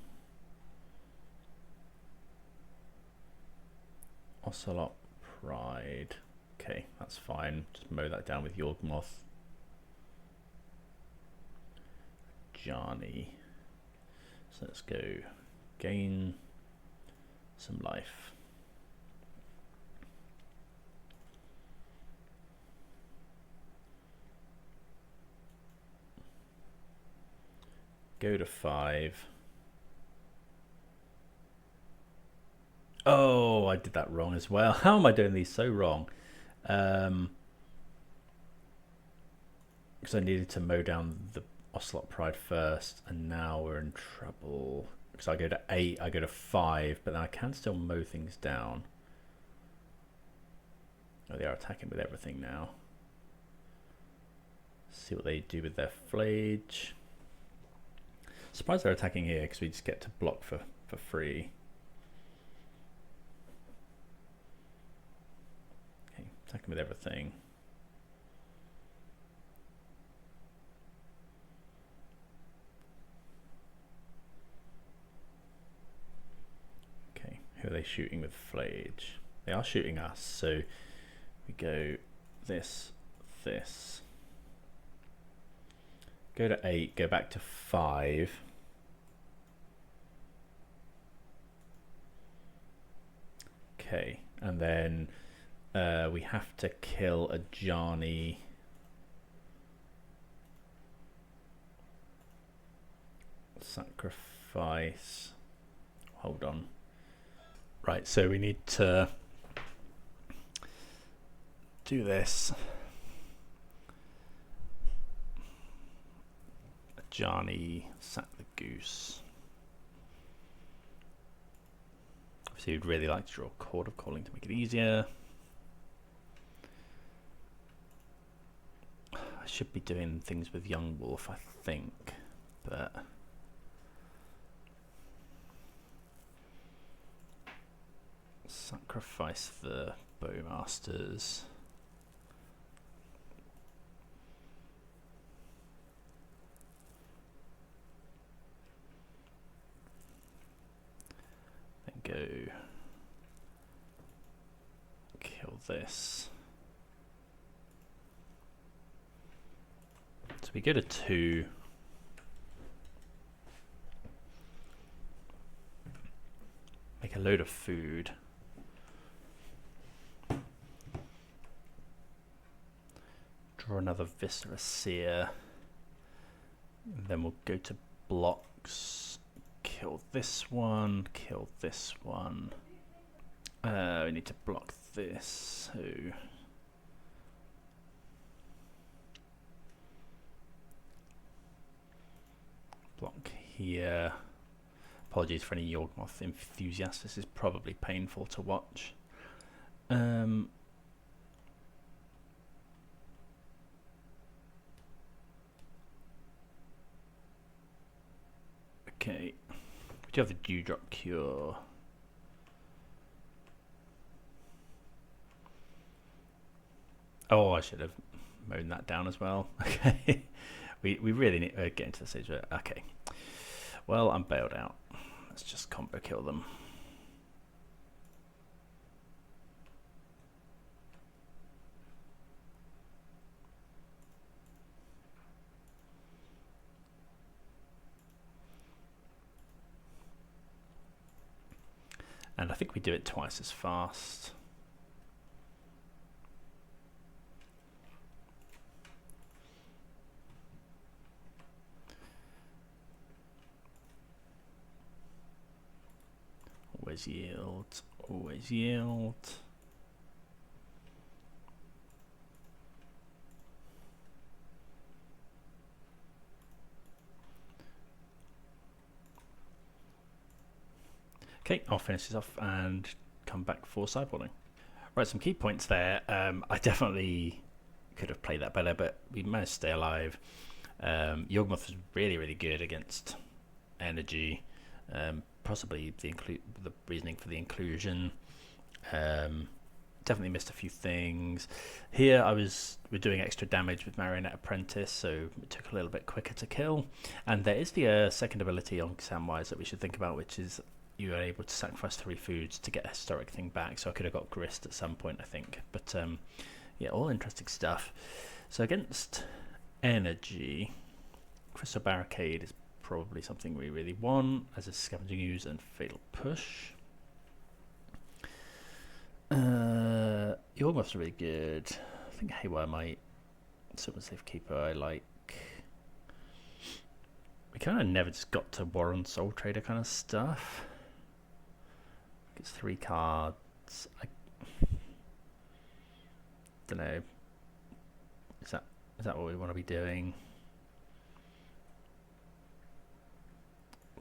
Ocelot Pride. Okay, that's fine. Just mow that down with Yawgmoth. Johnny. So let's go gain some life. Go to 5. Oh, I did that wrong as well. How am I doing these so wrong? Because I needed to mow down the Ocelot Pride first, and now we're in trouble. Because I go to 8, I go to 5, but then I can still mow things down. Oh, they are attacking with everything now. See what they do with their Flage. Surprised they're attacking here because we just get to block for free. Okay, attacking with everything. Okay, who are they shooting with Flage? They are shooting us, so we go this. Go to 8, go back to 5. Okay, and then we have to kill a Johnny. Sacrifice. Hold on. Right, so we need to do this. Johnny, sack the goose. Obviously, you'd really like to draw a Chord of Calling to make it easier. I should be doing things with Yawgmoth, I think, but sacrifice the Bowmasters. Go kill this. So we go to 2. Make a load of food. Draw another Viscera Seer. Then we'll go to blocks. Kill this one, kill this one. We need to block this. So block here. Apologies for any Yawgmoth enthusiasts. This is probably painful to watch. Okay. We do have the Dewdrop Cure. Oh, I should have mown that down as well. Okay. We really need to get into the stage where, okay. Well, I'm bailed out. Let's just combo kill them. And I think we do it twice as fast. Always yield, always yield. Okay, I'll finish this off and come back for sideboarding. Right, some key points there. I definitely could have played that better, but we managed to stay alive. Yawgmoth was really, really good against energy. Possibly the reasoning for the inclusion. Definitely missed a few things. Here we're doing extra damage with Marionette Apprentice, so it took a little bit quicker to kill. And there is the second ability on Samwise that we should think about, which is you are able to sacrifice 3 foods to get a historic thing back. So I could have got Grist at some point, I think. But yeah, all interesting stuff. So against energy, Crystal Barricade is probably something we really want as a Scavenging Ooze and Fatal Push. Yawgmoth's really good. I think Haywire might. Silver Safekeeper I like. We kind of never just got to Warren Soul Trader kind of stuff. It's 3 cards. I don't know. Is that what we want to be doing?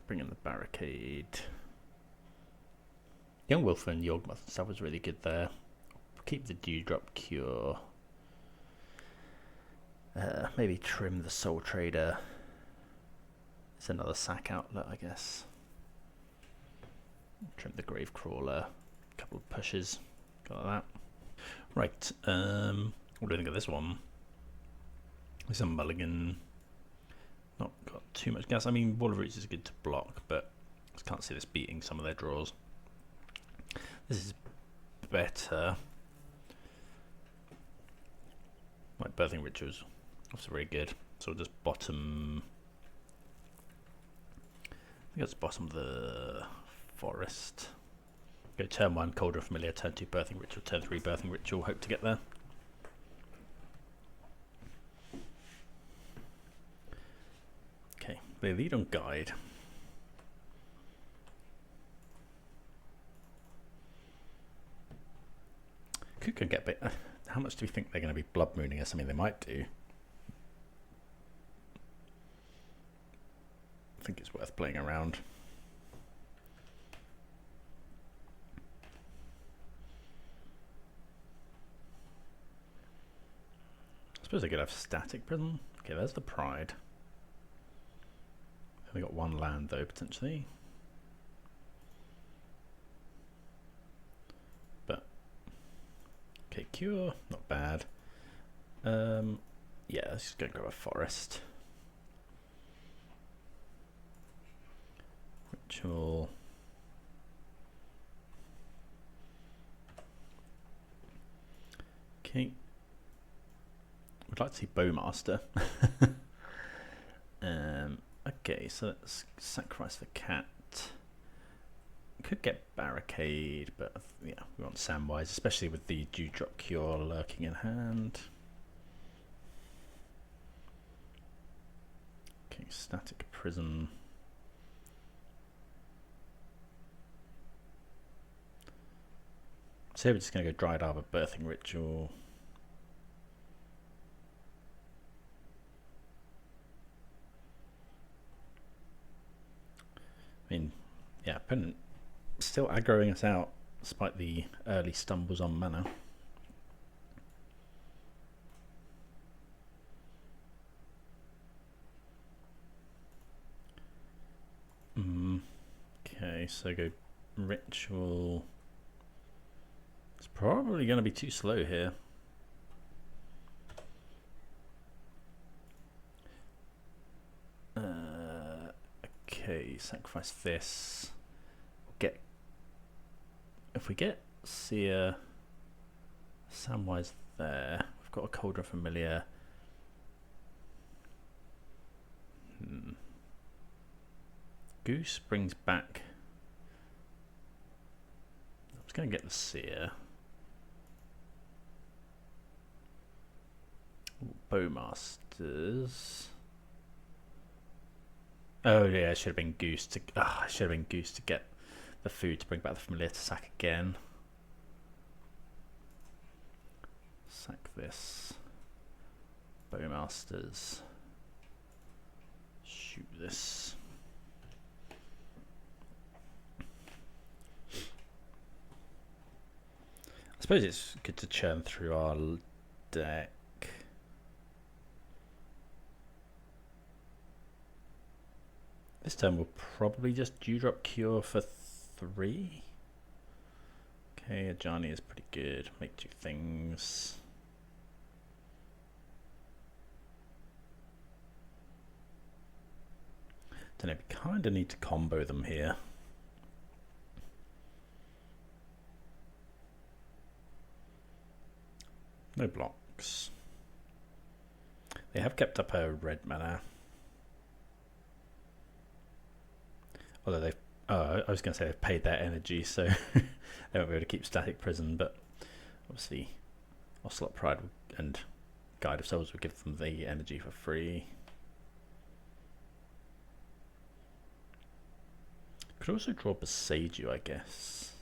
Bring in the Barricade. Young Wolf and Yawgmoth stuff was really good there. Keep the Dewdrop Cure. Maybe trim the Soul Trader. It's another sack outlet, I guess. Trim the Gravecrawler. A couple of pushes. Got that. Right. What do you think of this one? It's a mulligan. Not got too much gas. I mean, Wall of Roots is good to block, but I just can't see this beating some of their draws. This is better. Like Birthing Rituals. That's very good. So we'll just bottom. I think that's bottom of the forest. Go turn 1, Cauldron Familiar, turn 2, Birthing Ritual, turn 3, Birthing Ritual. Hope to get there. Okay, they lead on Guide. Could get a bit. How much do we think they're going to be blood mooning us? I mean, they might do. I think it's worth playing around. I suppose they could have Static Prison. Okay, there's the Pride. We got 1 land though, potentially. But okay, Cure, not bad. Yeah, let's just go grab a forest. Ritual. Okay. Would like to see Bowmaster. Okay, so let's sacrifice the cat. Could get Barricade, but yeah, we want Samwise, especially with the Dewdrop Cure lurking in hand. Okay, Static Prison. So we're just going to go Dryad Arbor, Birthing Ritual. I mean, yeah, opponent still aggroing us out despite the early stumbles on mana. Okay, so go Ritual. It's probably going to be too slow here. Okay, sacrifice this. If we get Seer, Samwise there. We've got a Cauldron Familiar. Goose brings back going to get the Seer. Bowmasters. Oh yeah, it should have been Goose to. Oh, it should have been Goose to get the food to bring back the familiar to sack again. Sack this. Bowmasters. Shoot this. I suppose it's good to churn through our deck. This turn we'll probably just Dewdrop Cure for 3. Okay, Ajani is pretty good. Make 2 things. Don't know, we kind of need to combo them here. No blocks. They have kept up a red mana. Although they've, I was going to say they've paid their energy, so they won't be able to keep Static Prison, but obviously Ocelot Pride and Guide of Souls would give them the energy for free. Could also draw Beseiju, I guess.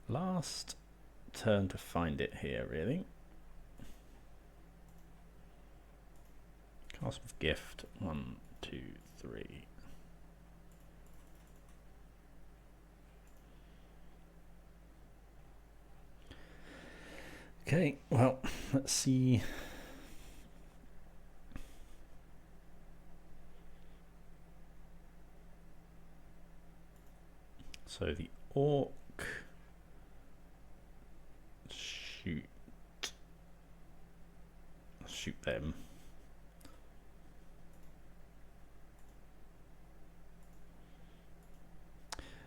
Last turn to find it here, really. Cast with Gift. 1, 2, 3. Okay, well, let's see. So the Orc. Shoot them.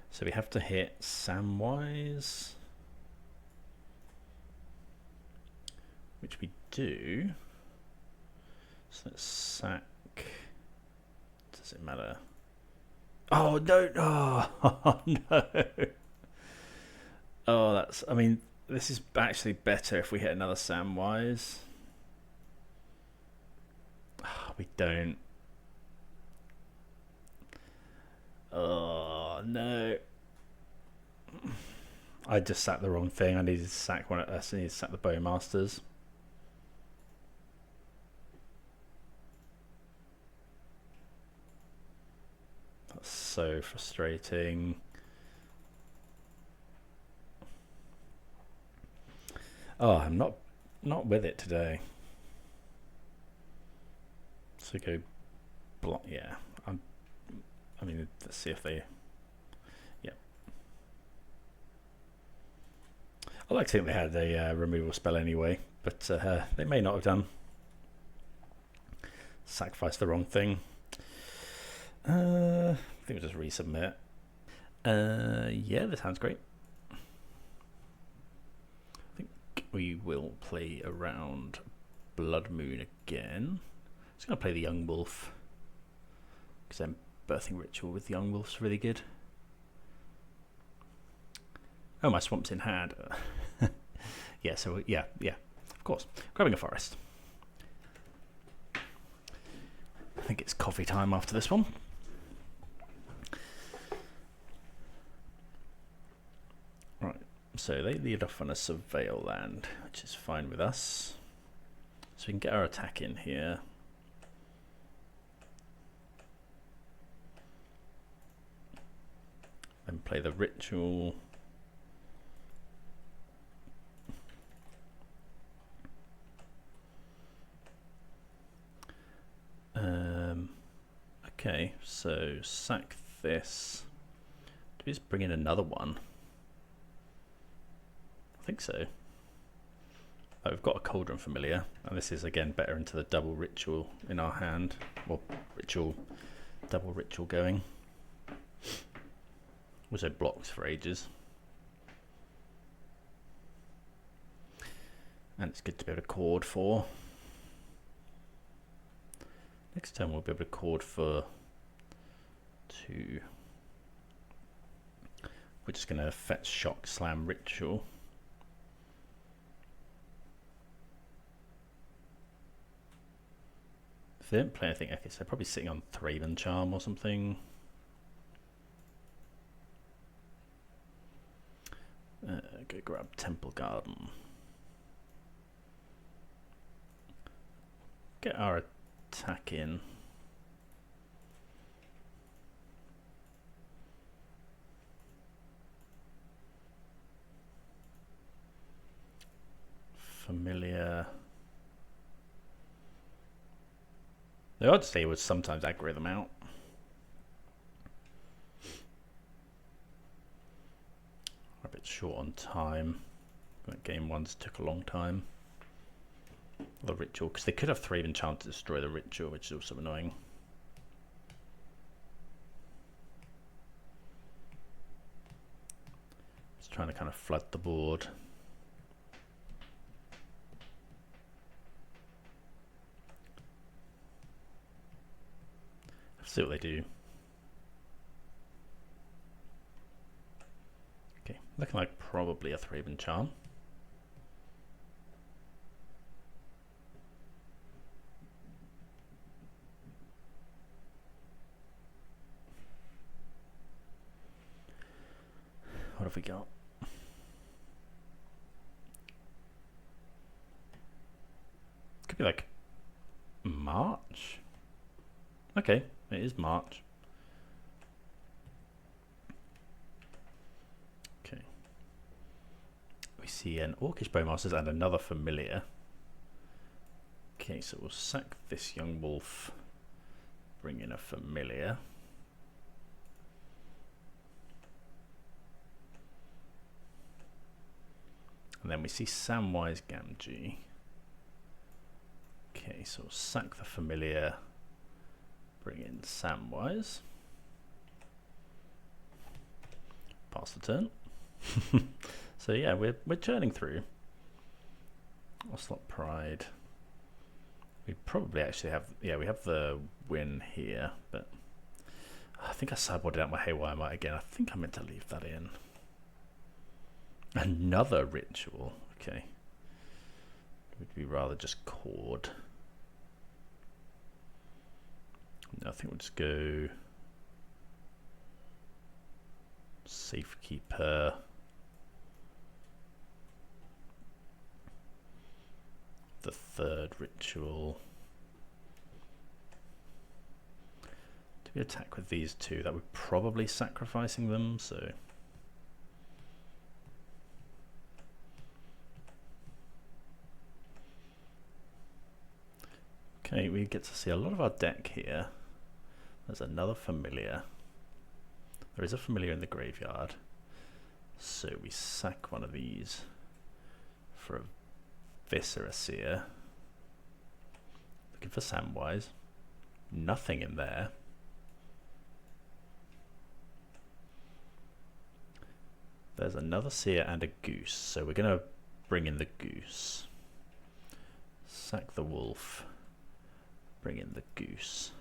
So we have to hit Samwise, which we do. So let's sack. Does it matter? Oh no! Oh no! Oh, that's. I mean, this is actually better if we hit another Samwise. Oh, we don't. Oh no! I just sacked the wrong thing. I needed to sack one. I needed to sack the Bowmasters. That's so frustrating. Oh, I'm not with it today. So go block. Yeah, I mean, let's see if they. Yeah, I like to think they had a removal spell anyway, but they may not have done. Sacrifice the wrong thing. I think we'll just resubmit. Yeah, this sounds great. I think we will play around Blood Moon again. I'm just going to play the Yawgmoth because then Birthing Ritual with Yawgmoth's really good. Oh, my swamp's in hand. Yeah, so yeah, of course. Grabbing a forest. I think it's coffee time after this one. Right, so they lead off on a Surveil land, which is fine with us. So we can get our attack in here. Then play the Ritual. Okay, so sack this. Do we just bring in another one? I think so. Oh, we've got a Cauldron Familiar, and this is again better into the double Ritual in our hand. Or double Ritual going. Also blocks for ages. And it's good to be able to chord for. Next turn we'll be able to chord for 2. We're just going to fetch Shock Slam Ritual. If they don't play anything, okay, so they're probably sitting on Thraben Charm or something. Go grab Temple Garden. Get our attack in. Familiar. The Odyssey would sometimes aggro them out. We're a bit short on time. That game ones took a long time. The ritual, because they could have Thraben Charm to destroy the ritual, which is also annoying. Just trying to kind of flood the board. See what they do. Okay, looking like probably a Thraben Charm. What have we got? Could be like March. Okay. It is March. Okay. We see an Orcish Bowmasters and another familiar. Okay, so we'll sack this young wolf, bring in a familiar. And then we see Samwise Gamgee. Okay, so we'll sack the familiar. Bring in Samwise. Pass the turn. So yeah, we're churning through. Ocelot Pride. We probably actually have, yeah, we have the win here, but I think I sideboarded out my Haywire Might again. I think I meant to leave that in. Another ritual. Okay. Would we rather just chord? I think we'll just go Safekeeper. The third ritual. Do we attack with these two? That would probably sacrificing them, so. Okay, we get to see a lot of our deck here. There's another familiar. There is a familiar in the graveyard. So we sack one of these for a Viscera Seer. Looking for Samwise. Nothing in there. There's another Seer and a Goose. So we're going to bring in the Goose. Sack the Wolf. Bring in the Goose.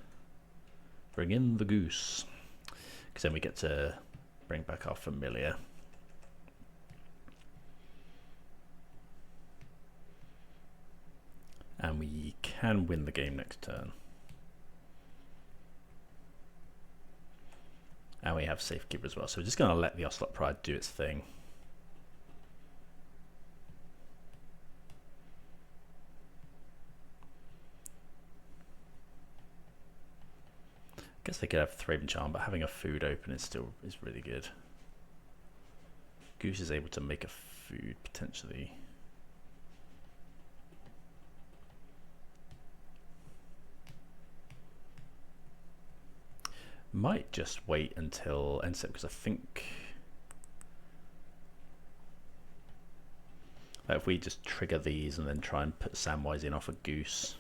Bring in the Goose. Because then we get to bring back our familiar. And we can win the game next turn. And we have Safekeeper as well. So we're just going to let the Ocelot Pride do its thing. I guess they could have Thraben Charm, but having a food open is really good. Goose is able to make a food potentially. Might just wait until end step because I think that if we just trigger these and then try and put Samwise in off a Goose,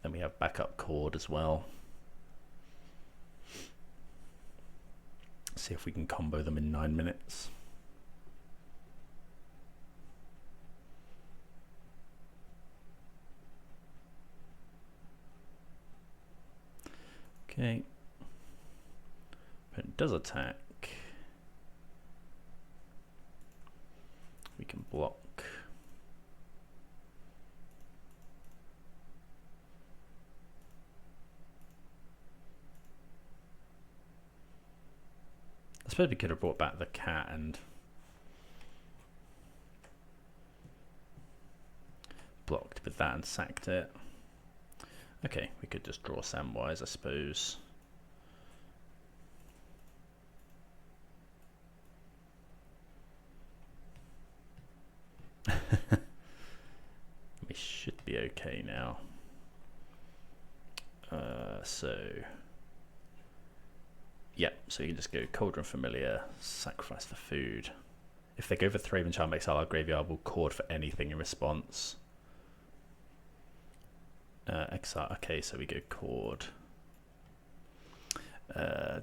then we have backup chord as well. See if we can combo them in 9 minutes. Okay. It does attack. We can block. I suppose we could have brought back the cat and blocked with that and sacked it. Okay, we could just draw Samwise, I suppose. We should be okay now. Yeah, so you can just go Cauldron Familiar, sacrifice the food. If they go for Thraven Charm, exile our graveyard, will chord for anything in response. Exile, okay, so we go chord.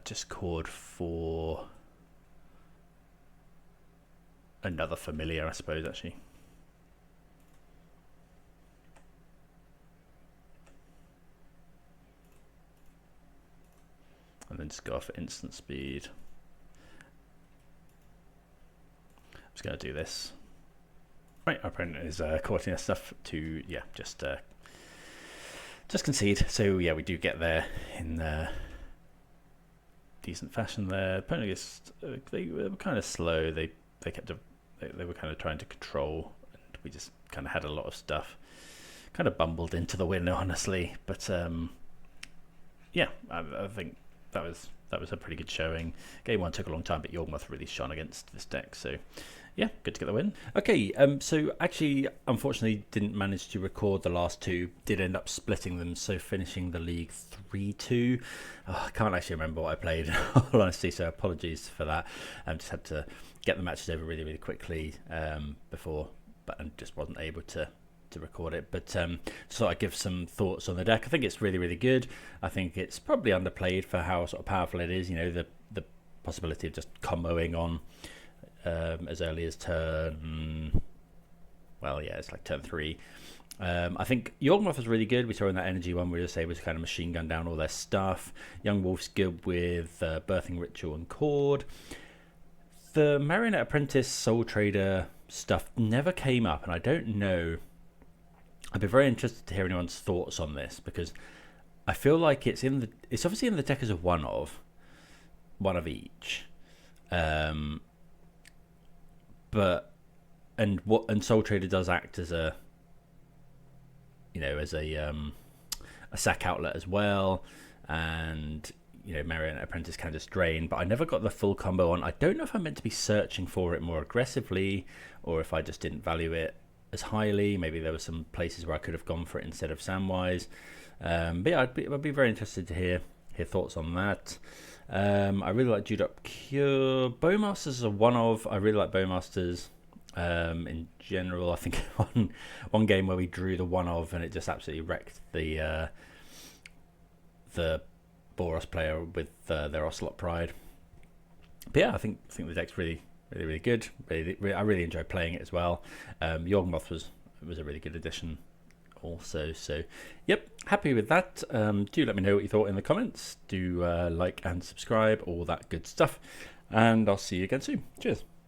Just chord for another familiar, I suppose, actually. And then just go off at instant speed. I'm just going to do this. Right, our opponent is courting us stuff to, yeah, just concede. So yeah, we do get there in decent fashion there. Opponent is, they were kind of slow. They were kind of trying to control, and we just kind of had a lot of stuff. Kind of bumbled into the win, honestly. But yeah, I think that was a pretty good showing. Game one took a long time, but Yawgmoth really shone against this deck. So yeah, good to get the win. Okay, so actually, unfortunately, didn't manage to record the last two. Did end up splitting them, so finishing the league 3-2. I can't actually remember what I played, in all honesty, so apologies for that. Just had to get the matches over really, really quickly before, but I just wasn't able to record it. But just thought I'd give some thoughts on the deck. I think it's really, really good. I think it's probably underplayed for how sort of powerful it is. You know, the possibility of just comboing on as early as turn, well, yeah, it's like turn 3. I think Yawgmoth is really good. We saw in that energy one, we were just able to kind of machine gun down all their stuff. Young Wolf's good with Birthing Ritual and Chord. The Marionette Apprentice Soul Trader stuff never came up, and I don't know. I'd be very interested to hear anyone's thoughts on this, because I feel like it's obviously in the deck as a one of each. But Soul Trader does act as a, you know, as a sack outlet as well, and you know, Marionette Apprentice can just drain. But I never got the full combo on. I don't know if I'm meant to be searching for it more aggressively, or if I just didn't value it as highly. Maybe there were some places where I could have gone for it instead of Samwise. But yeah, I'd be very interested to hear thoughts on that. I really like Jude Up Cure. Bowmasters is a one of. I really like Bowmasters in general. I think one game where we drew the one of, and it just absolutely wrecked the Boros player with their Ocelot Pride. But yeah, I think the deck's really good. I really enjoy playing it as well. Yawgmoth was a really good addition also. So yep, happy with that. Do let me know what you thought in the comments. Do like and subscribe, all that good stuff, and I'll see you again soon. Cheers.